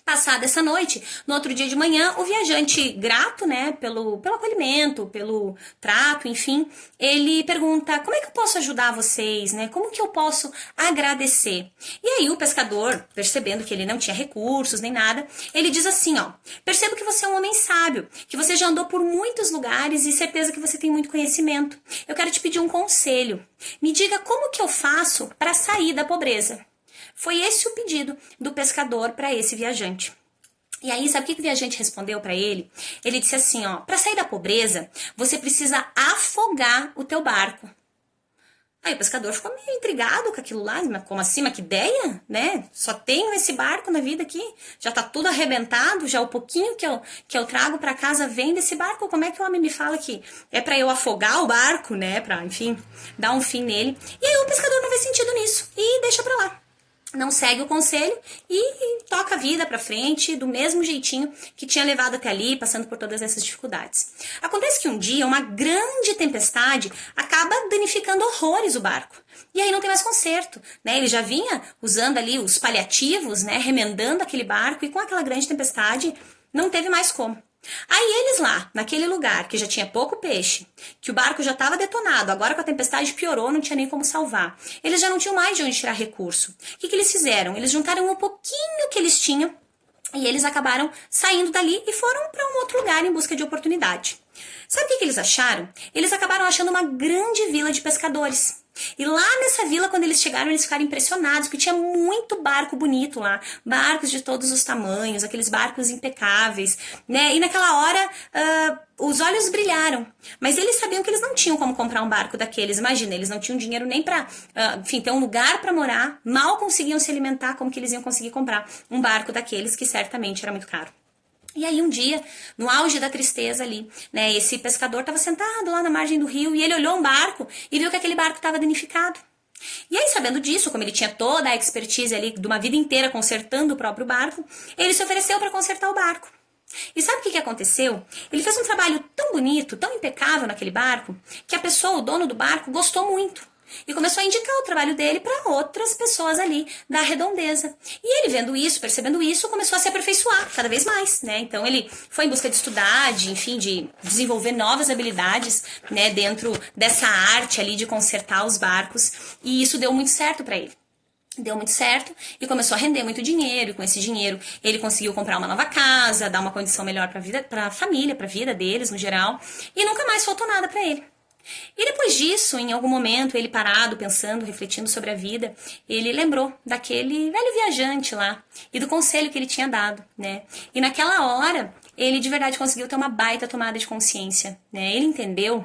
passada essa noite, no outro dia de manhã, o viajante, grato, né, pelo acolhimento, pelo trato, enfim, ele pergunta, como é que eu posso ajudar vocês, né, como que eu posso agradecer? E aí o pescador, percebendo que ele não tinha recursos nem nada, ele diz assim, percebo que você é um homem sábio, que você já andou por muitos lugares e certeza que você tem muito conhecimento. Eu quero te pedir um conselho. Me diga como que eu faço para sair da pobreza. Foi esse o pedido do pescador para esse viajante. E aí, sabe o que o viajante respondeu para ele? Ele disse assim, para sair da pobreza, você precisa afogar o teu barco. Aí o pescador ficou meio intrigado com aquilo lá, mas como assim, mas que ideia, né? Só tenho esse barco na vida aqui, já tá tudo arrebentado, já o pouquinho que eu trago para casa vem desse barco, como é que o homem me fala que é para eu afogar o barco, né? Pra, enfim, dar um fim nele. E aí o pescador não vê sentido nisso e deixa pra lá. Não segue o conselho e toca a vida pra frente do mesmo jeitinho que tinha levado até ali, passando por todas essas dificuldades. Acontece que um dia uma grande tempestade acaba danificando horrores o barco. E aí não tem mais conserto, né? Ele já vinha usando ali os paliativos, né? Remendando aquele barco e com aquela grande tempestade não teve mais como. Aí eles lá, naquele lugar que já tinha pouco peixe, que o barco já estava detonado, agora com a tempestade piorou, não tinha nem como salvar. Eles já não tinham mais de onde tirar recurso. O que eles fizeram? Eles juntaram um pouquinho que eles tinham e eles acabaram saindo dali e foram para um outro lugar em busca de oportunidade. Sabe o que eles acharam? Eles acabaram achando uma grande vila de pescadores. E lá nessa vila, quando eles chegaram, eles ficaram impressionados, porque tinha muito barco bonito lá, barcos de todos os tamanhos, aqueles barcos impecáveis, né? E naquela hora, os olhos brilharam, mas eles sabiam que eles não tinham como comprar um barco daqueles, imagina, eles não tinham dinheiro nem pra, enfim, ter um lugar pra morar, mal conseguiam se alimentar, como que eles iam conseguir comprar um barco daqueles, que certamente era muito caro. E aí um dia, no auge da tristeza ali, né, esse pescador estava sentado lá na margem do rio e ele olhou um barco e viu que aquele barco estava danificado. E aí, sabendo disso, como ele tinha toda a expertise ali de uma vida inteira consertando o próprio barco, ele se ofereceu para consertar o barco. E sabe o que aconteceu? Ele fez um trabalho tão bonito, tão impecável naquele barco, que a pessoa, o dono do barco, gostou muito. E começou a indicar o trabalho dele para outras pessoas ali da redondeza. E ele, vendo isso, percebendo isso, começou a se aperfeiçoar cada vez mais, né? Então ele foi em busca de estudar, enfim, de desenvolver novas habilidades, né, dentro dessa arte ali de consertar os barcos. E isso deu muito certo para ele. Deu muito certo e começou a render muito dinheiro, e com esse dinheiro ele conseguiu comprar uma nova casa, dar uma condição melhor para a família, para a vida deles no geral, e nunca mais faltou nada para ele. E depois disso, em algum momento, ele parado, pensando, refletindo sobre a vida, ele lembrou daquele velho viajante lá e do conselho que ele tinha dado, né? E naquela hora, ele de verdade conseguiu ter uma baita tomada de consciência, né? Ele entendeu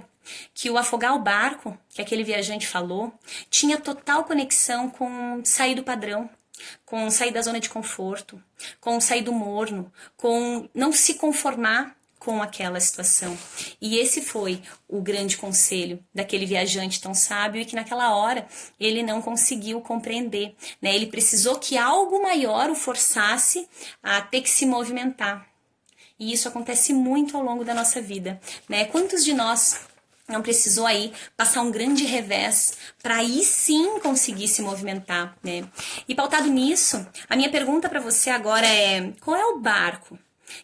que o afogar o barco, que aquele viajante falou, tinha total conexão com sair do padrão, com sair da zona de conforto, com sair do morno, com não se conformar com aquela situação. E esse foi o grande conselho daquele viajante tão sábio e que naquela hora ele não conseguiu compreender, né? Ele precisou que algo maior o forçasse a ter que se movimentar. E isso acontece muito ao longo da nossa vida, né? Quantos de nós não precisou aí passar um grande revés para aí sim conseguir se movimentar, né? E pautado nisso, a minha pergunta para você agora é: qual é o barco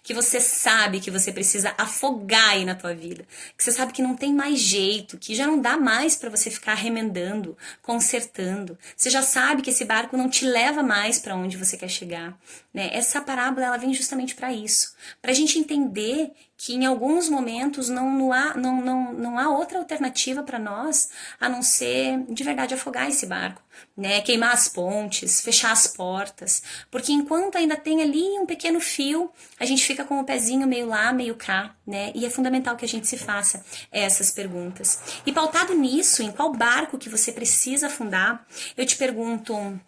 que você sabe que você precisa afogar aí na tua vida, que você sabe que não tem mais jeito, que já não dá mais para você ficar remendando, consertando. Você já sabe que esse barco não te leva mais para onde você quer chegar, né? Essa parábola ela vem justamente para isso, para a gente entender que em alguns momentos não há outra alternativa para nós a não ser de verdade afogar esse barco, né? Queimar as pontes, fechar as portas, porque enquanto ainda tem ali um pequeno fio, a gente fica com o pezinho meio lá, meio cá, né? E é fundamental que a gente se faça essas perguntas. E pautado nisso, em qual barco que você precisa afundar, eu te pergunto,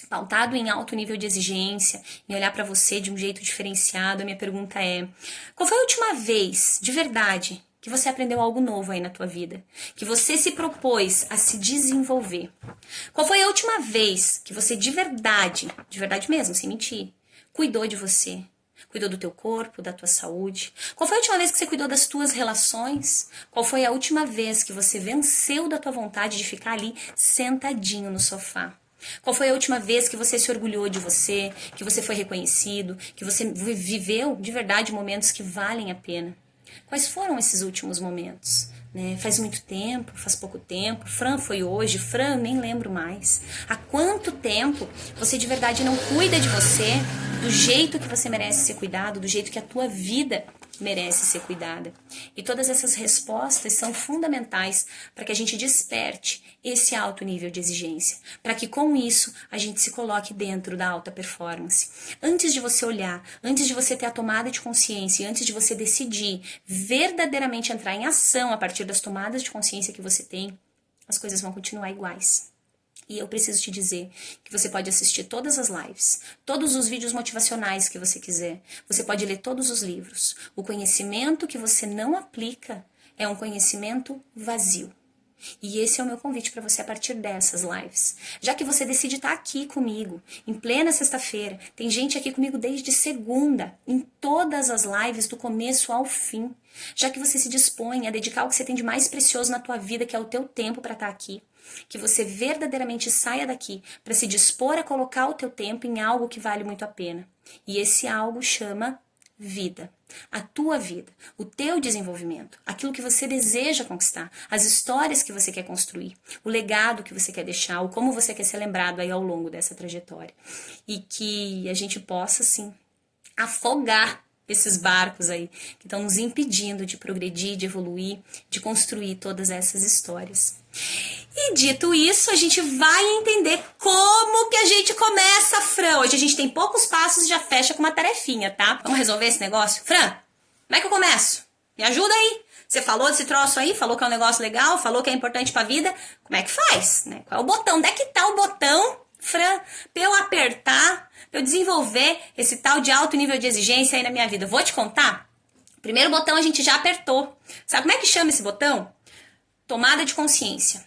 pautado em alto nível de exigência, em olhar para você de um jeito diferenciado, a minha pergunta é: qual foi a última vez, de verdade, que você aprendeu algo novo aí na tua vida? Que você se propôs a se desenvolver? Qual foi a última vez que você de verdade mesmo, sem mentir, cuidou de você? Cuidou do teu corpo, da tua saúde? Qual foi a última vez que você cuidou das tuas relações? Qual foi a última vez que você venceu da tua vontade de ficar ali sentadinho no sofá? Qual foi a última vez que você se orgulhou de você, que você foi reconhecido, que você viveu de verdade momentos que valem a pena? Quais foram esses últimos momentos? Né? Faz muito tempo, faz pouco tempo? Fran foi hoje? Fran, nem lembro mais. Há quanto tempo você de verdade não cuida de você do jeito que você merece ser cuidado, do jeito que a tua vida merece ser cuidada? E todas essas respostas são fundamentais para que a gente desperte esse alto nível de exigência, para que com isso a gente se coloque dentro da alta performance. Antes de você olhar, antes de você ter a tomada de consciência, antes de você decidir verdadeiramente entrar em ação a partir das tomadas de consciência que você tem, as coisas vão continuar iguais. E eu preciso te dizer que você pode assistir todas as lives, todos os vídeos motivacionais que você quiser. Você pode ler todos os livros. O conhecimento que você não aplica é um conhecimento vazio. E esse é o meu convite para você a partir dessas lives. Já que você decide estar aqui comigo, em plena sexta-feira, tem gente aqui comigo desde segunda, em todas as lives, do começo ao fim. Já que você se dispõe a dedicar o que você tem de mais precioso na tua vida, que é o teu tempo para estar aqui, que você verdadeiramente saia daqui para se dispor a colocar o teu tempo em algo que vale muito a pena. E esse algo chama vida. A tua vida, o teu desenvolvimento, aquilo que você deseja conquistar, as histórias que você quer construir, o legado que você quer deixar, o como você quer ser lembrado aí ao longo dessa trajetória. E que a gente possa, sim, afogar esses barcos aí que estão nos impedindo de progredir, de evoluir, de construir todas essas histórias. E dito isso, a gente vai entender como que a gente começa, Fran. Hoje a gente tem poucos passos e já fecha com uma tarefinha, tá? Vamos resolver esse negócio? Fran, como é que eu começo? Me ajuda aí. Você falou desse troço aí, falou que é um negócio legal, falou que é importante pra vida. Como é que faz? Né? Qual é o botão? Onde é que tá o botão, Fran, pra eu apertar, pra eu desenvolver esse tal de alto nível de exigência aí na minha vida? Vou te contar. O primeiro botão a gente já apertou. Sabe como é que chama esse botão? Tomada de consciência.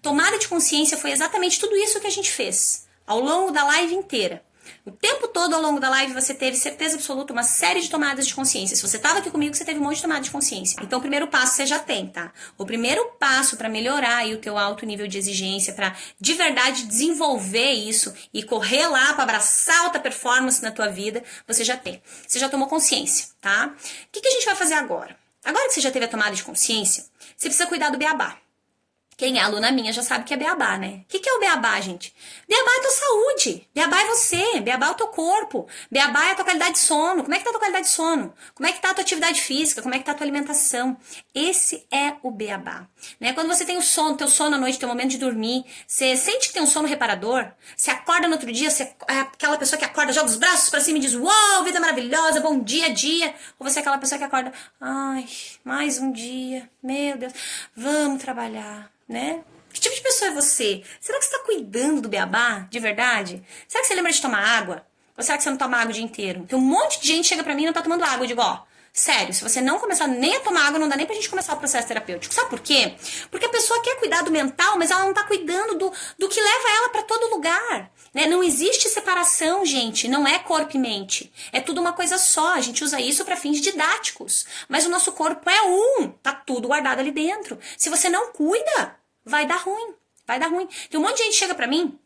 Tomada de consciência foi exatamente tudo isso que a gente fez ao longo da live inteira. O tempo todo ao longo da live você teve certeza absoluta uma série de tomadas de consciência. Se você estava aqui comigo, você teve um monte de tomada de consciência. Então o primeiro passo você já tem, tá? O primeiro passo para melhorar aí o teu alto nível de exigência, para de verdade desenvolver isso e correr lá para abraçar alta performance na tua vida, você já tem. Você já tomou consciência, tá? O que a gente vai fazer agora? Agora que você já teve a tomada de consciência, você precisa cuidar do beabá. Quem é aluna minha já sabe que é beabá, né? O que é o beabá, gente? Beabá é a tua saúde. Beabá é você. Beabá é o teu corpo. Beabá é a tua qualidade de sono. Como é que tá a tua qualidade de sono? Como é que tá a tua atividade física? Como é que tá a tua alimentação? Esse é o beabá. Né? Quando você tem o sono, teu sono à noite, teu momento de dormir, você sente que tem um sono reparador? Você acorda no outro dia, você é aquela pessoa que acorda, joga os braços pra cima e diz: uau, vida maravilhosa, bom dia, dia. Ou você é aquela pessoa que acorda: ai, mais um dia, meu Deus, vamos trabalhar. Né? Que tipo de pessoa é você? Será que você está cuidando do beabá, de verdade? Será que você lembra de tomar água? Ou será que você não toma água o dia inteiro? Tem um monte de gente que chega pra mim e não tá tomando água. Eu digo, ó, Sério, se você não começar nem a tomar água, não dá nem pra gente começar o processo terapêutico. Sabe por quê? Porque a pessoa quer cuidar do mental, mas ela não tá cuidando do que leva ela pra todo lugar. Né? Não existe separação, gente. Não é corpo e mente. É tudo uma coisa só. A gente usa isso pra fins didáticos. Mas o nosso corpo é um. Tá tudo guardado ali dentro. Se você não cuida, vai dar ruim. Vai dar ruim. Tem um monte de gente que chega pra mim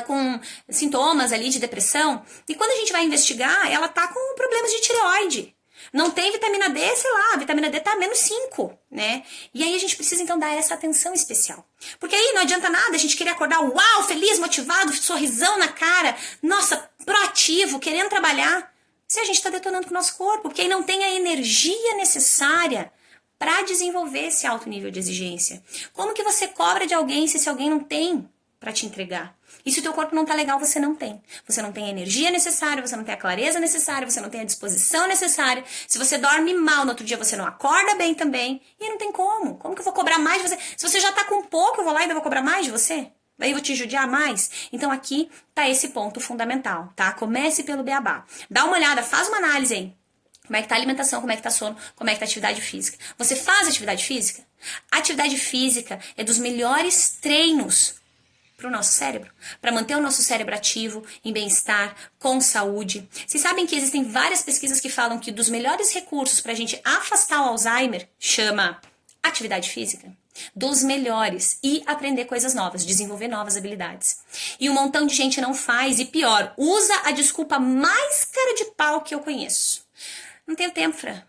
com sintomas ali de depressão, e quando a gente vai investigar, ela tá com problemas de tireoide. Não tem vitamina D, sei lá, a vitamina D tá -5, né? E aí a gente precisa então dar essa atenção especial. Porque aí não adianta nada a gente querer acordar, uau, feliz, motivado, sorrisão na cara, nossa, proativo, querendo trabalhar, se a gente tá detonando com o nosso corpo, porque aí não tem a energia necessária para desenvolver esse alto nível de exigência. Como que você cobra de alguém se esse alguém não tem para te entregar? E se o teu corpo não tá legal, você não tem. Você não tem a energia necessária, você não tem a clareza necessária, você não tem a disposição necessária. Se você dorme mal, no outro dia você não acorda bem também. E aí não tem como. Como que eu vou cobrar mais de você? Se você já tá com pouco, eu vou lá e ainda vou cobrar mais de você? Daí eu vou te judiar mais? Então aqui tá esse ponto fundamental, tá? Comece pelo beabá. Dá uma olhada, faz uma análise aí. Como é que tá a alimentação, como é que tá sono, como é que tá a atividade física. Você faz atividade física? A atividade física é dos melhores treinos para o nosso cérebro, para manter o nosso cérebro ativo, em bem-estar, com saúde. Vocês sabem que existem várias pesquisas que falam que dos melhores recursos para a gente afastar o Alzheimer chama atividade física? Dos melhores. E aprender coisas novas, desenvolver novas habilidades. E um montão de gente não faz, e pior, usa a desculpa mais cara de pau que eu conheço. Não tenho tempo, Fran.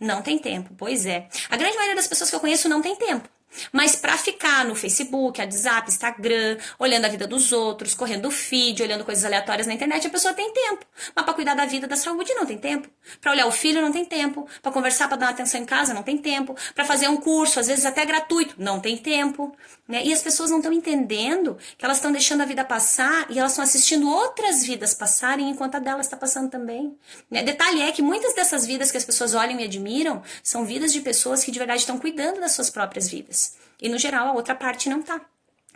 Não tem tempo, pois é. A grande maioria das pessoas que eu conheço não tem tempo. Mas pra ficar no Facebook, WhatsApp, Instagram, olhando a vida dos outros, correndo o feed, olhando coisas aleatórias na internet, a pessoa tem tempo. Mas pra cuidar da vida, da saúde, não tem tempo. Pra olhar o filho, não tem tempo. Pra conversar, pra dar uma atenção em casa, não tem tempo. Pra fazer um curso, às vezes até gratuito, não tem tempo. Né? E as pessoas não estão entendendo que elas estão deixando a vida passar e elas estão assistindo outras vidas passarem enquanto a delas está passando também. Né? Detalhe é que muitas dessas vidas que as pessoas olham e admiram são vidas de pessoas que de verdade estão cuidando das suas próprias vidas. E, no geral, a outra parte não tá.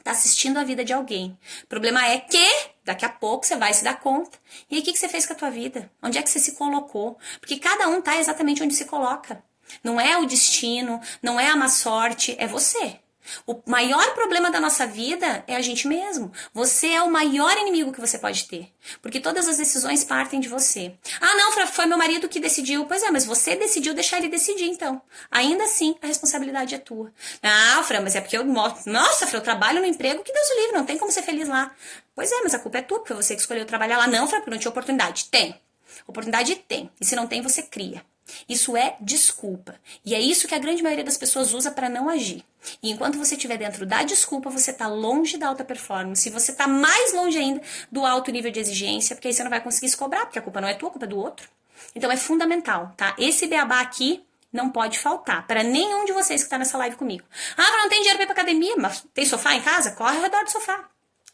Tá assistindo a vida de alguém. O problema é que, daqui a pouco, você vai se dar conta. E aí, o que você fez com a tua vida? Onde é que você se colocou? Porque cada um tá exatamente onde se coloca. Não é o destino, não é a má sorte, é você. O maior problema da nossa vida é a gente mesmo. Você é o maior inimigo que você pode ter. Porque todas as decisões partem de você. Ah, não, foi meu marido que decidiu. Pois é, mas você decidiu deixar ele decidir, então. Ainda assim, a responsabilidade é tua. Ah, Fran, mas é porque eu... Nossa, Fran, eu trabalho no emprego que Deus o livre, não tem como ser feliz lá. Pois é, mas a culpa é tua, porque foi você que escolheu trabalhar lá. Não, Fran, porque não tinha oportunidade. Tem. Oportunidade tem. E se não tem, você cria. Isso é desculpa. E é isso que a grande maioria das pessoas usa para não agir. E enquanto você estiver dentro da desculpa, você está longe da alta performance. E você está mais longe ainda do alto nível de exigência, porque aí você não vai conseguir se cobrar, porque a culpa não é tua, a culpa é do outro. Então é fundamental, tá? Esse beabá aqui não pode faltar para nenhum de vocês que está nessa live comigo. Ah, mas não tem dinheiro para ir pra academia, mas tem sofá em casa? Corre ao redor do sofá.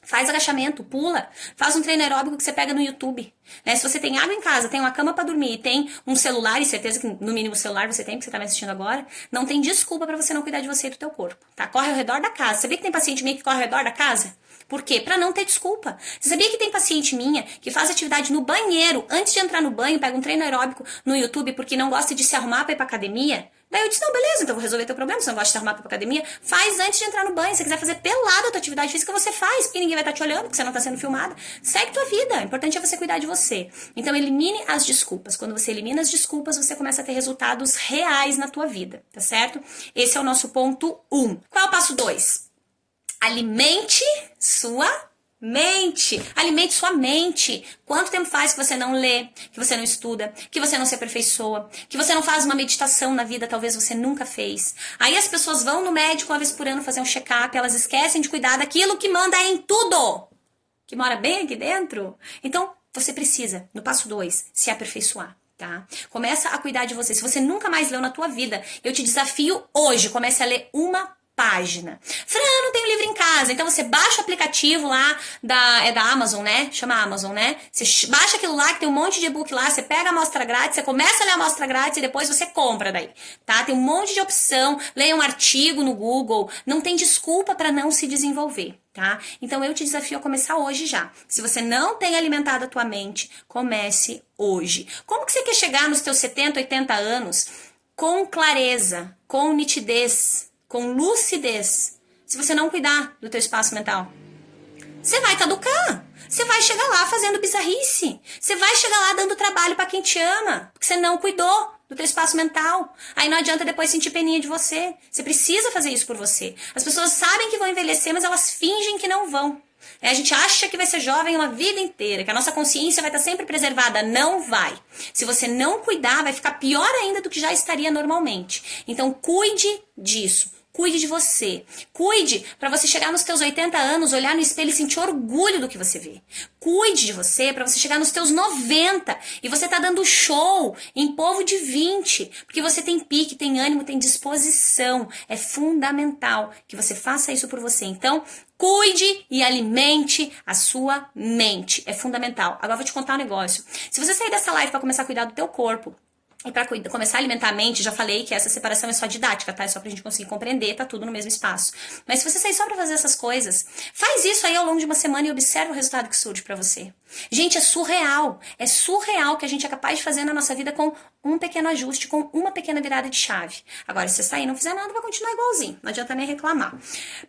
Faz agachamento, pula, faz um treino aeróbico que você pega no YouTube. Né? Se você tem água em casa, tem uma cama pra dormir, tem um celular, e certeza que no mínimo o celular você tem, porque você tá me assistindo agora, não tem desculpa pra você não cuidar de você e do teu corpo. Tá? Corre ao redor da casa. Sabia que tem paciente minha que corre ao redor da casa? Por quê? Pra não ter desculpa. Você sabia que tem paciente minha que faz atividade no banheiro, antes de entrar no banho, pega um treino aeróbico no YouTube porque não gosta de se arrumar pra ir pra academia? Daí eu disse, não, beleza, então vou resolver teu problema, você não gosta de se arrumar pra ir pra academia, faz antes de entrar no banho. Se você quiser fazer pelado a tua atividade física, você faz, porque ninguém vai estar te olhando, porque você não tá sendo filmada. Segue tua vida, o importante é você cuidar de você. Então elimine as desculpas. Quando você elimina as desculpas, você começa a ter resultados reais na tua vida, tá certo? Esse é o nosso ponto 1. Qual é o passo 2? Alimente sua mente. Alimente sua mente. Quanto tempo faz que você não lê, que você não estuda, que você não se aperfeiçoa, que você não faz uma meditação na vida, talvez você nunca fez. Aí as pessoas vão no médico uma vez por ano fazer um check-up, elas esquecem de cuidar daquilo que manda em tudo, que mora bem aqui dentro. Então, você precisa, no passo 2, se aperfeiçoar. Tá? Começa a cuidar de você. Se você nunca mais leu na tua vida, eu te desafio hoje, comece a ler uma página. Fran, eu não tenho livro em casa. Então você baixa o aplicativo lá da Amazon, né? Chama Amazon, né? Você baixa aquilo lá que tem um monte de e-book lá, você pega a amostra grátis, você começa a ler a amostra grátis e depois você compra daí, tá? Tem um monte de opção, leia um artigo no Google, não tem desculpa para não se desenvolver, tá? Então eu te desafio a começar hoje já. Se você não tem alimentado a tua mente, comece hoje. Como que você quer chegar nos teus 70, 80 anos com clareza, com nitidez, com lucidez, se você não cuidar do teu espaço mental? Você vai caducar. Você vai chegar lá fazendo bizarrice. Você vai chegar lá dando trabalho pra quem te ama, porque você não cuidou do teu espaço mental. Aí não adianta depois sentir peninha de você. Você precisa fazer isso por você. As pessoas sabem que vão envelhecer, mas elas fingem que não vão. A gente acha que vai ser jovem uma vida inteira, que a nossa consciência vai estar sempre preservada. Não vai. Se você não cuidar, vai ficar pior ainda do que já estaria normalmente. Então, cuide disso. Cuide de você. Cuide para você chegar nos teus 80 anos, olhar no espelho e sentir orgulho do que você vê. Cuide de você para você chegar nos teus 90 e você tá dando show em povo de 20, porque você tem pique, tem ânimo, tem disposição. É fundamental que você faça isso por você. Então, cuide e alimente a sua mente. É fundamental. Agora eu vou te contar um negócio. Se você sair dessa live para começar a cuidar do teu corpo, e para começar a alimentar a mente, já falei que essa separação é só didática, tá? É só pra gente conseguir compreender, tá tudo no mesmo espaço. Mas se você sair só pra fazer essas coisas, faz isso aí ao longo de uma semana e observa o resultado que surge pra você. Gente, é surreal. É surreal que a gente é capaz de fazer na nossa vida com um pequeno ajuste, com uma pequena virada de chave. Agora, se você sair e não fizer nada, vai continuar igualzinho. Não adianta nem reclamar.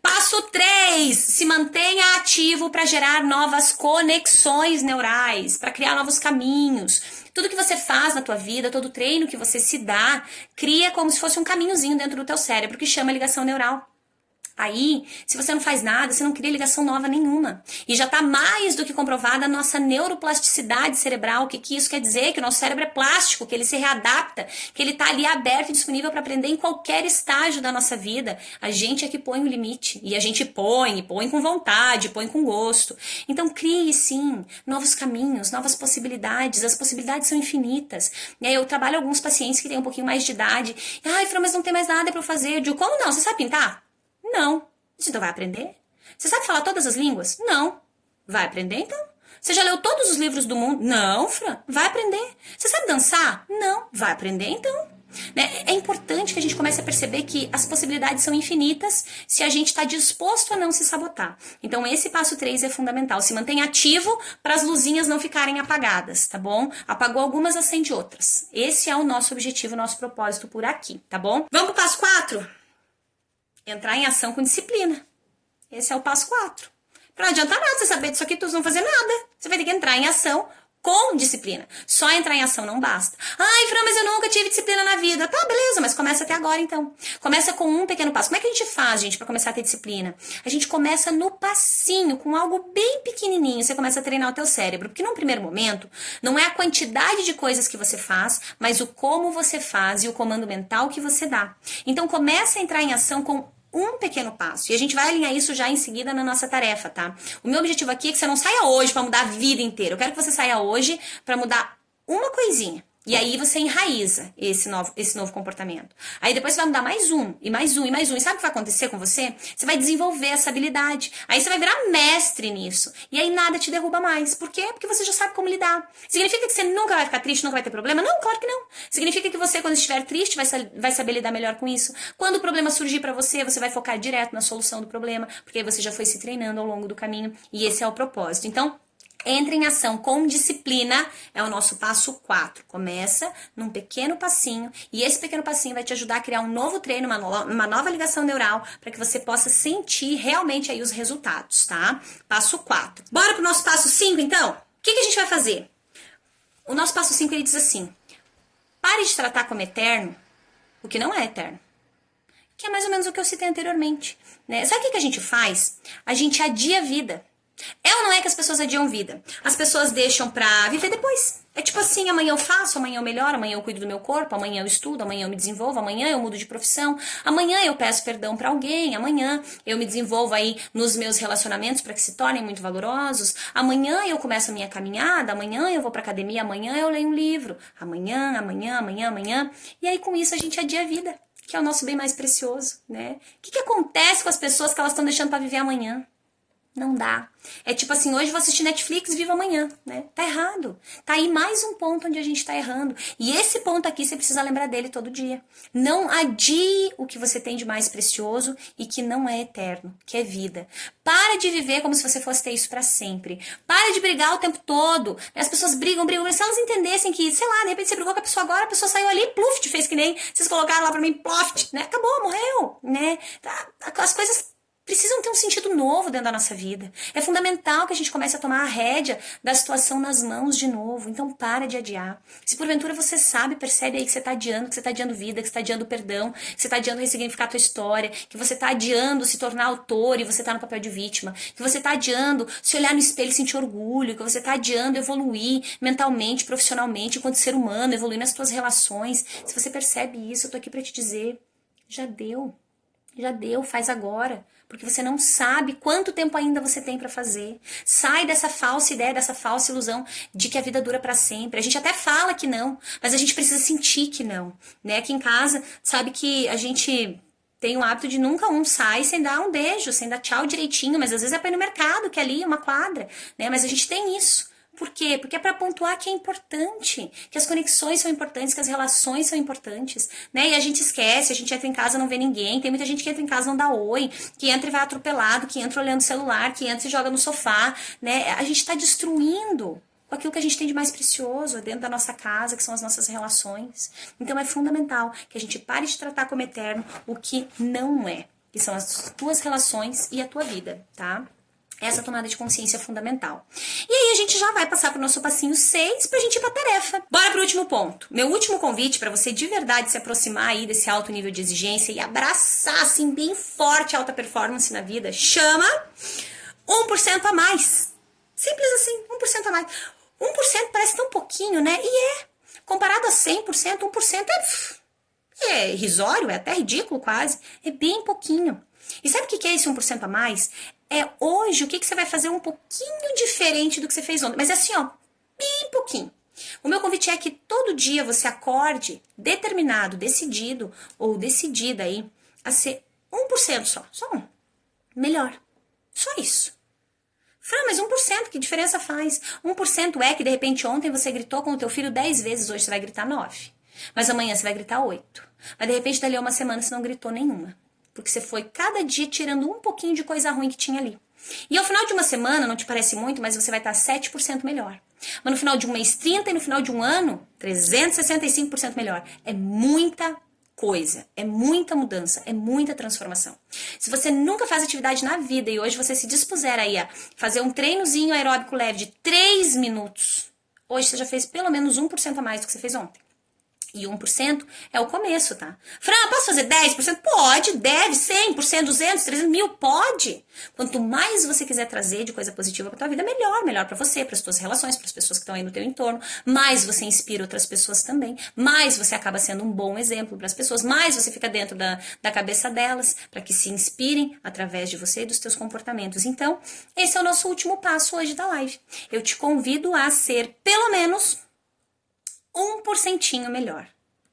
Passo 3. Se mantenha ativo para gerar novas conexões neurais, para criar novos caminhos. Tudo que você faz na tua vida, todo treino que você se dá, cria como se fosse um caminhozinho dentro do teu cérebro, que chama ligação neural. Aí, se você não faz nada, você não cria ligação nova nenhuma. E já está mais do que comprovada a nossa neuroplasticidade cerebral. O que isso quer dizer? Que o nosso cérebro é plástico, que ele se readapta, que ele está ali aberto e disponível para aprender em qualquer estágio da nossa vida. A gente é que põe o limite. E a gente põe com vontade, põe com gosto. Então, crie sim novos caminhos, novas possibilidades. As possibilidades são infinitas. E aí eu trabalho alguns pacientes que têm um pouquinho mais de idade. Ai, Fran, mas não tem mais nada para eu fazer. Eu digo, como não? Você sabe pintar? Não. Você então vai aprender? Você sabe falar todas as línguas? Não. Vai aprender então? Você já leu todos os livros do mundo? Não, Fran. Vai aprender. Você sabe dançar? Não. Vai aprender então. É importante que a gente comece a perceber que as possibilidades são infinitas se a gente está disposto a não se sabotar. Então esse passo 3 é fundamental. Se mantenha ativo para as luzinhas não ficarem apagadas, tá bom? Apagou algumas, acende outras. Esse é o nosso objetivo, o nosso propósito por aqui, tá bom? Vamos pro passo 4? Entrar em ação com disciplina. Esse é o passo 4. Não adianta nada você saber disso aqui, tu não fazer nada. Você vai ter que entrar em ação com disciplina. Só entrar em ação não basta. Ai, Fran, mas eu nunca tive disciplina na vida. Tá, beleza, mas começa até agora então. Começa com um pequeno passo. Como é que a gente faz, gente, pra começar a ter disciplina? A gente começa no passinho, com algo bem pequenininho. Você começa a treinar o teu cérebro. Porque num primeiro momento, não é a quantidade de coisas que você faz, mas o como você faz e o comando mental que você dá. Então começa a entrar em ação com um pequeno passo. E a gente vai alinhar isso já em seguida na nossa tarefa, tá? O meu objetivo aqui é que você não saia hoje para mudar a vida inteira. Eu quero que você saia hoje para mudar uma coisinha. E aí você enraiza esse novo comportamento. Aí depois você vai mudar mais um, e mais um, e mais um. E sabe o que vai acontecer com você? Você vai desenvolver essa habilidade. Aí você vai virar mestre nisso. E aí nada te derruba mais. Por quê? Porque você já sabe como lidar. Significa que você nunca vai ficar triste, nunca vai ter problema? Não, claro que não. Significa que você, quando estiver triste, vai saber lidar melhor com isso. Quando o problema surgir pra você, você vai focar direto na solução do problema, porque aí você já foi se treinando ao longo do caminho. E esse é o propósito. Então, entre em ação com disciplina, é o nosso passo 4. Começa num pequeno passinho e esse pequeno passinho vai te ajudar a criar um novo treino, uma nova ligação neural para que você possa sentir realmente aí os resultados, tá? Passo 4. Bora pro nosso passo 5, então? O que a gente vai fazer? O nosso passo 5, ele diz assim: pare de tratar como eterno o que não é eterno. Que é mais ou menos o que eu citei anteriormente, né? Sabe o que a gente faz? A gente adia a vida. É ou não é que as pessoas adiam vida? As pessoas deixam pra viver depois. É tipo assim, amanhã eu faço, amanhã eu melhoro, amanhã eu cuido do meu corpo, amanhã eu estudo, amanhã eu me desenvolvo, amanhã eu mudo de profissão, amanhã eu peço perdão pra alguém, amanhã eu me desenvolvo aí nos meus relacionamentos para que se tornem muito valorosos, amanhã eu começo a minha caminhada, amanhã eu vou pra academia, amanhã eu leio um livro, amanhã. E aí com isso a gente adia a vida. que é o nosso bem mais precioso, né? O que acontece com as pessoas que elas estão deixando para viver amanhã? Não dá. É tipo assim, hoje vou assistir Netflix, vivo amanhã, né? Tá errado. Tá aí mais um ponto onde a gente tá errando. E esse ponto aqui você precisa lembrar dele todo dia. Não adie o que você tem de mais precioso e que não é eterno, que é vida. Para de viver como se você fosse ter isso pra sempre. Para de brigar o tempo todo. As pessoas brigam. Se elas entendessem que, sei lá, de repente você brigou com a pessoa agora, a pessoa saiu ali, pluft, fez que nem vocês colocaram lá pra mim, ploft, né? Acabou, morreu, né? As coisas precisam ter um sentido novo dentro da nossa vida. É fundamental que a gente comece a tomar a rédea da situação nas mãos de novo. Então para de adiar. Se porventura você sabe, percebe aí que você está adiando, que você está adiando vida, que você está adiando perdão, que você está adiando ressignificar a tua história, que você está adiando se tornar autor e você está no papel de vítima, que você está adiando se olhar no espelho e sentir orgulho, que você está adiando evoluir mentalmente, profissionalmente, enquanto ser humano, evoluir nas tuas relações. Se você percebe isso, eu tô aqui para te dizer, já deu. Já deu, faz agora. Porque você não sabe quanto tempo ainda você tem para fazer. Sai dessa falsa ideia, dessa falsa ilusão de que a vida dura para sempre. A gente até fala que não, mas a gente precisa sentir que não. Né? Aqui em casa, sabe que a gente tem o hábito de nunca sai sem dar um beijo, sem dar tchau direitinho, mas às vezes é para ir no mercado, que é ali uma quadra. Né? Mas a gente tem isso. Por quê? Porque é para pontuar que é importante, que as conexões são importantes, que as relações são importantes, né? E a gente esquece, a gente entra em casa e não vê ninguém, tem muita gente que entra em casa e não dá oi, que entra e vai atropelado, que entra olhando o celular, que entra e joga no sofá, né? A gente está destruindo com aquilo que a gente tem de mais precioso dentro da nossa casa, que são as nossas relações. Então é fundamental que a gente pare de tratar como eterno o que não é, que são as tuas relações e a tua vida, tá? Essa tomada de consciência é fundamental. E aí a gente já vai passar pro nosso passinho 6 pra gente ir pra tarefa. Bora pro último ponto. Meu último convite para você de verdade se aproximar aí desse alto nível de exigência e abraçar assim bem forte a alta performance na vida, chama 1% a mais. Simples assim, 1% a mais. 1% parece tão pouquinho, né? E é. Comparado a 100%, 1% é irrisório, é até ridículo quase. É bem pouquinho. E sabe o que é esse 1% a mais? É hoje o que você vai fazer um pouquinho diferente do que você fez ontem. Mas assim, ó, bem pouquinho. O meu convite é que todo dia você acorde determinado, decidido ou decidida aí a ser 1% só. Só um. Melhor. Só isso. Fran, mas 1%, que diferença faz? 1% é que de repente ontem você gritou com o teu filho 10 vezes, hoje você vai gritar 9. Mas amanhã você vai gritar 8. Mas de repente dali a uma semana você não gritou nenhuma. Porque você foi cada dia tirando um pouquinho de coisa ruim que tinha ali. E ao final de uma semana, não te parece muito, mas você vai estar 7% melhor. Mas no final de um mês 30% e no final de um ano, 365% melhor. É muita coisa, é muita mudança, é muita transformação. Se você nunca faz atividade na vida e hoje você se dispuser aí a fazer um treinozinho aeróbico leve de 3 minutos, hoje você já fez pelo menos 1% a mais do que você fez ontem. E 1% é o começo, tá? Fran, posso fazer 10%? Pode, deve, 100%, 200, 300 mil, pode. Quanto mais você quiser trazer de coisa positiva pra tua vida, melhor. Melhor pra você, pras tuas relações, pras pessoas que estão aí no teu entorno. Mais você inspira outras pessoas também. Mais você acaba sendo um bom exemplo pras pessoas. Mais você fica dentro da cabeça delas, pra que se inspirem através de você e dos teus comportamentos. Então, esse é o nosso último passo hoje da live. Eu te convido a ser, pelo menos, 1% melhor.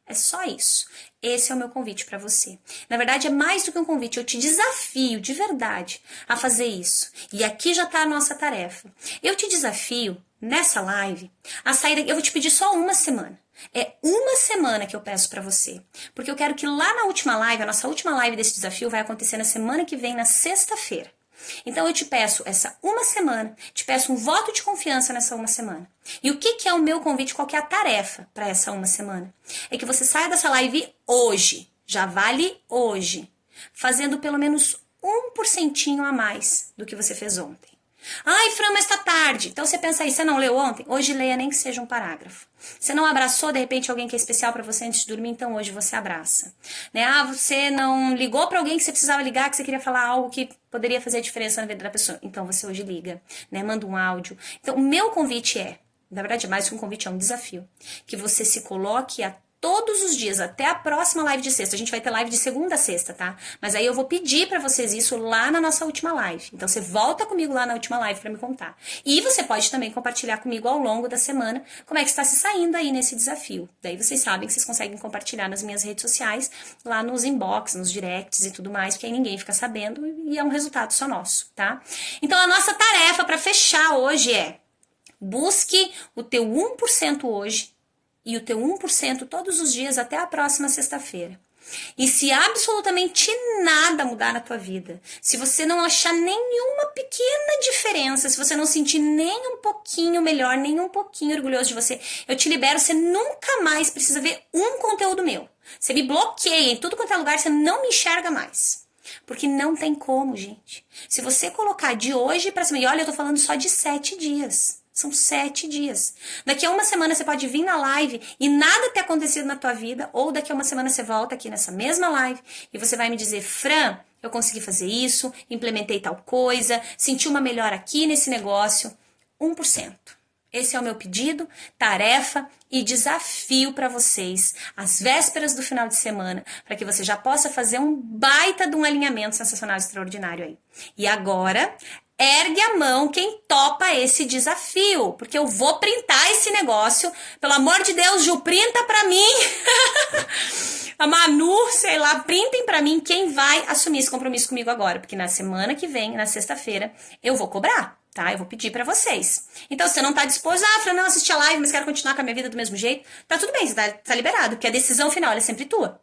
É só isso. Esse é o meu convite para você. Na verdade, é mais do que um convite. Eu te desafio, de verdade, a fazer isso. E aqui já está a nossa tarefa. Eu te desafio, nessa live, a sair daqui. Eu vou te pedir só uma semana. É uma semana que eu peço para você. Porque eu quero que lá na última live, a nossa última live desse desafio vai acontecer na semana que vem, na sexta-feira. Então eu te peço essa uma semana, te peço um voto de confiança nessa uma semana. E o que é o meu convite, qual que é a tarefa para essa uma semana? É que você saia dessa live hoje, já vale hoje, fazendo pelo menos 1% a mais do que você fez ontem. Ai, Fran, mas tá tarde. Então você pensa aí, você não leu ontem? Hoje leia nem que seja um parágrafo. Você não abraçou, de repente, alguém que é especial pra você antes de dormir? Então hoje você abraça. Né? Ah, você não ligou pra alguém que você precisava ligar, que você queria falar algo que poderia fazer a diferença na vida da pessoa? Então você hoje liga, né? Manda um áudio. Então o meu convite é, na verdade mais que um convite, é um desafio, que você se coloque a todos os dias, até a próxima live de sexta. A gente vai ter live de segunda a sexta, tá? Mas aí eu vou pedir pra vocês isso lá na nossa última live. Então você volta comigo lá na última live pra me contar. E você pode também compartilhar comigo ao longo da semana como é que está se saindo aí nesse desafio. Daí vocês sabem que vocês conseguem compartilhar nas minhas redes sociais, lá nos inbox, nos directs e tudo mais, porque aí ninguém fica sabendo e é um resultado só nosso, tá? Então a nossa tarefa pra fechar hoje é: busque o teu 1% hoje e o teu 1% todos os dias até a próxima sexta-feira. E se absolutamente nada mudar na tua vida, se você não achar nenhuma pequena diferença, se você não sentir nem um pouquinho melhor, nem um pouquinho orgulhoso de você, eu te libero, você nunca mais precisa ver um conteúdo meu. Você me bloqueia em tudo quanto é lugar, você não me enxerga mais. Porque não tem como, gente. Se você colocar de hoje pra cima, e olha, eu tô falando só de 7 dias. São 7 dias. Daqui a uma semana você pode vir na live e nada ter acontecido na tua vida, ou daqui a uma semana você volta aqui nessa mesma live e você vai me dizer: Fran, eu consegui fazer isso, implementei tal coisa, senti uma melhora aqui nesse negócio. 1%. Esse é o meu pedido, tarefa e desafio para vocês, às vésperas do final de semana, para que você já possa fazer um baita de um alinhamento sensacional extraordinário aí. E agora, ergue a mão quem topa esse desafio, porque eu vou printar esse negócio. Pelo amor de Deus, Ju, printa pra mim. A Manu, sei lá, printem pra mim quem vai assumir esse compromisso comigo agora, porque na semana que vem, na sexta-feira, eu vou cobrar, tá? Eu vou pedir pra vocês. Então, se você não tá disposto, Fran, não assisti a live, mas quero continuar com a minha vida do mesmo jeito, tá tudo bem, você tá liberado, porque a decisão final é sempre tua.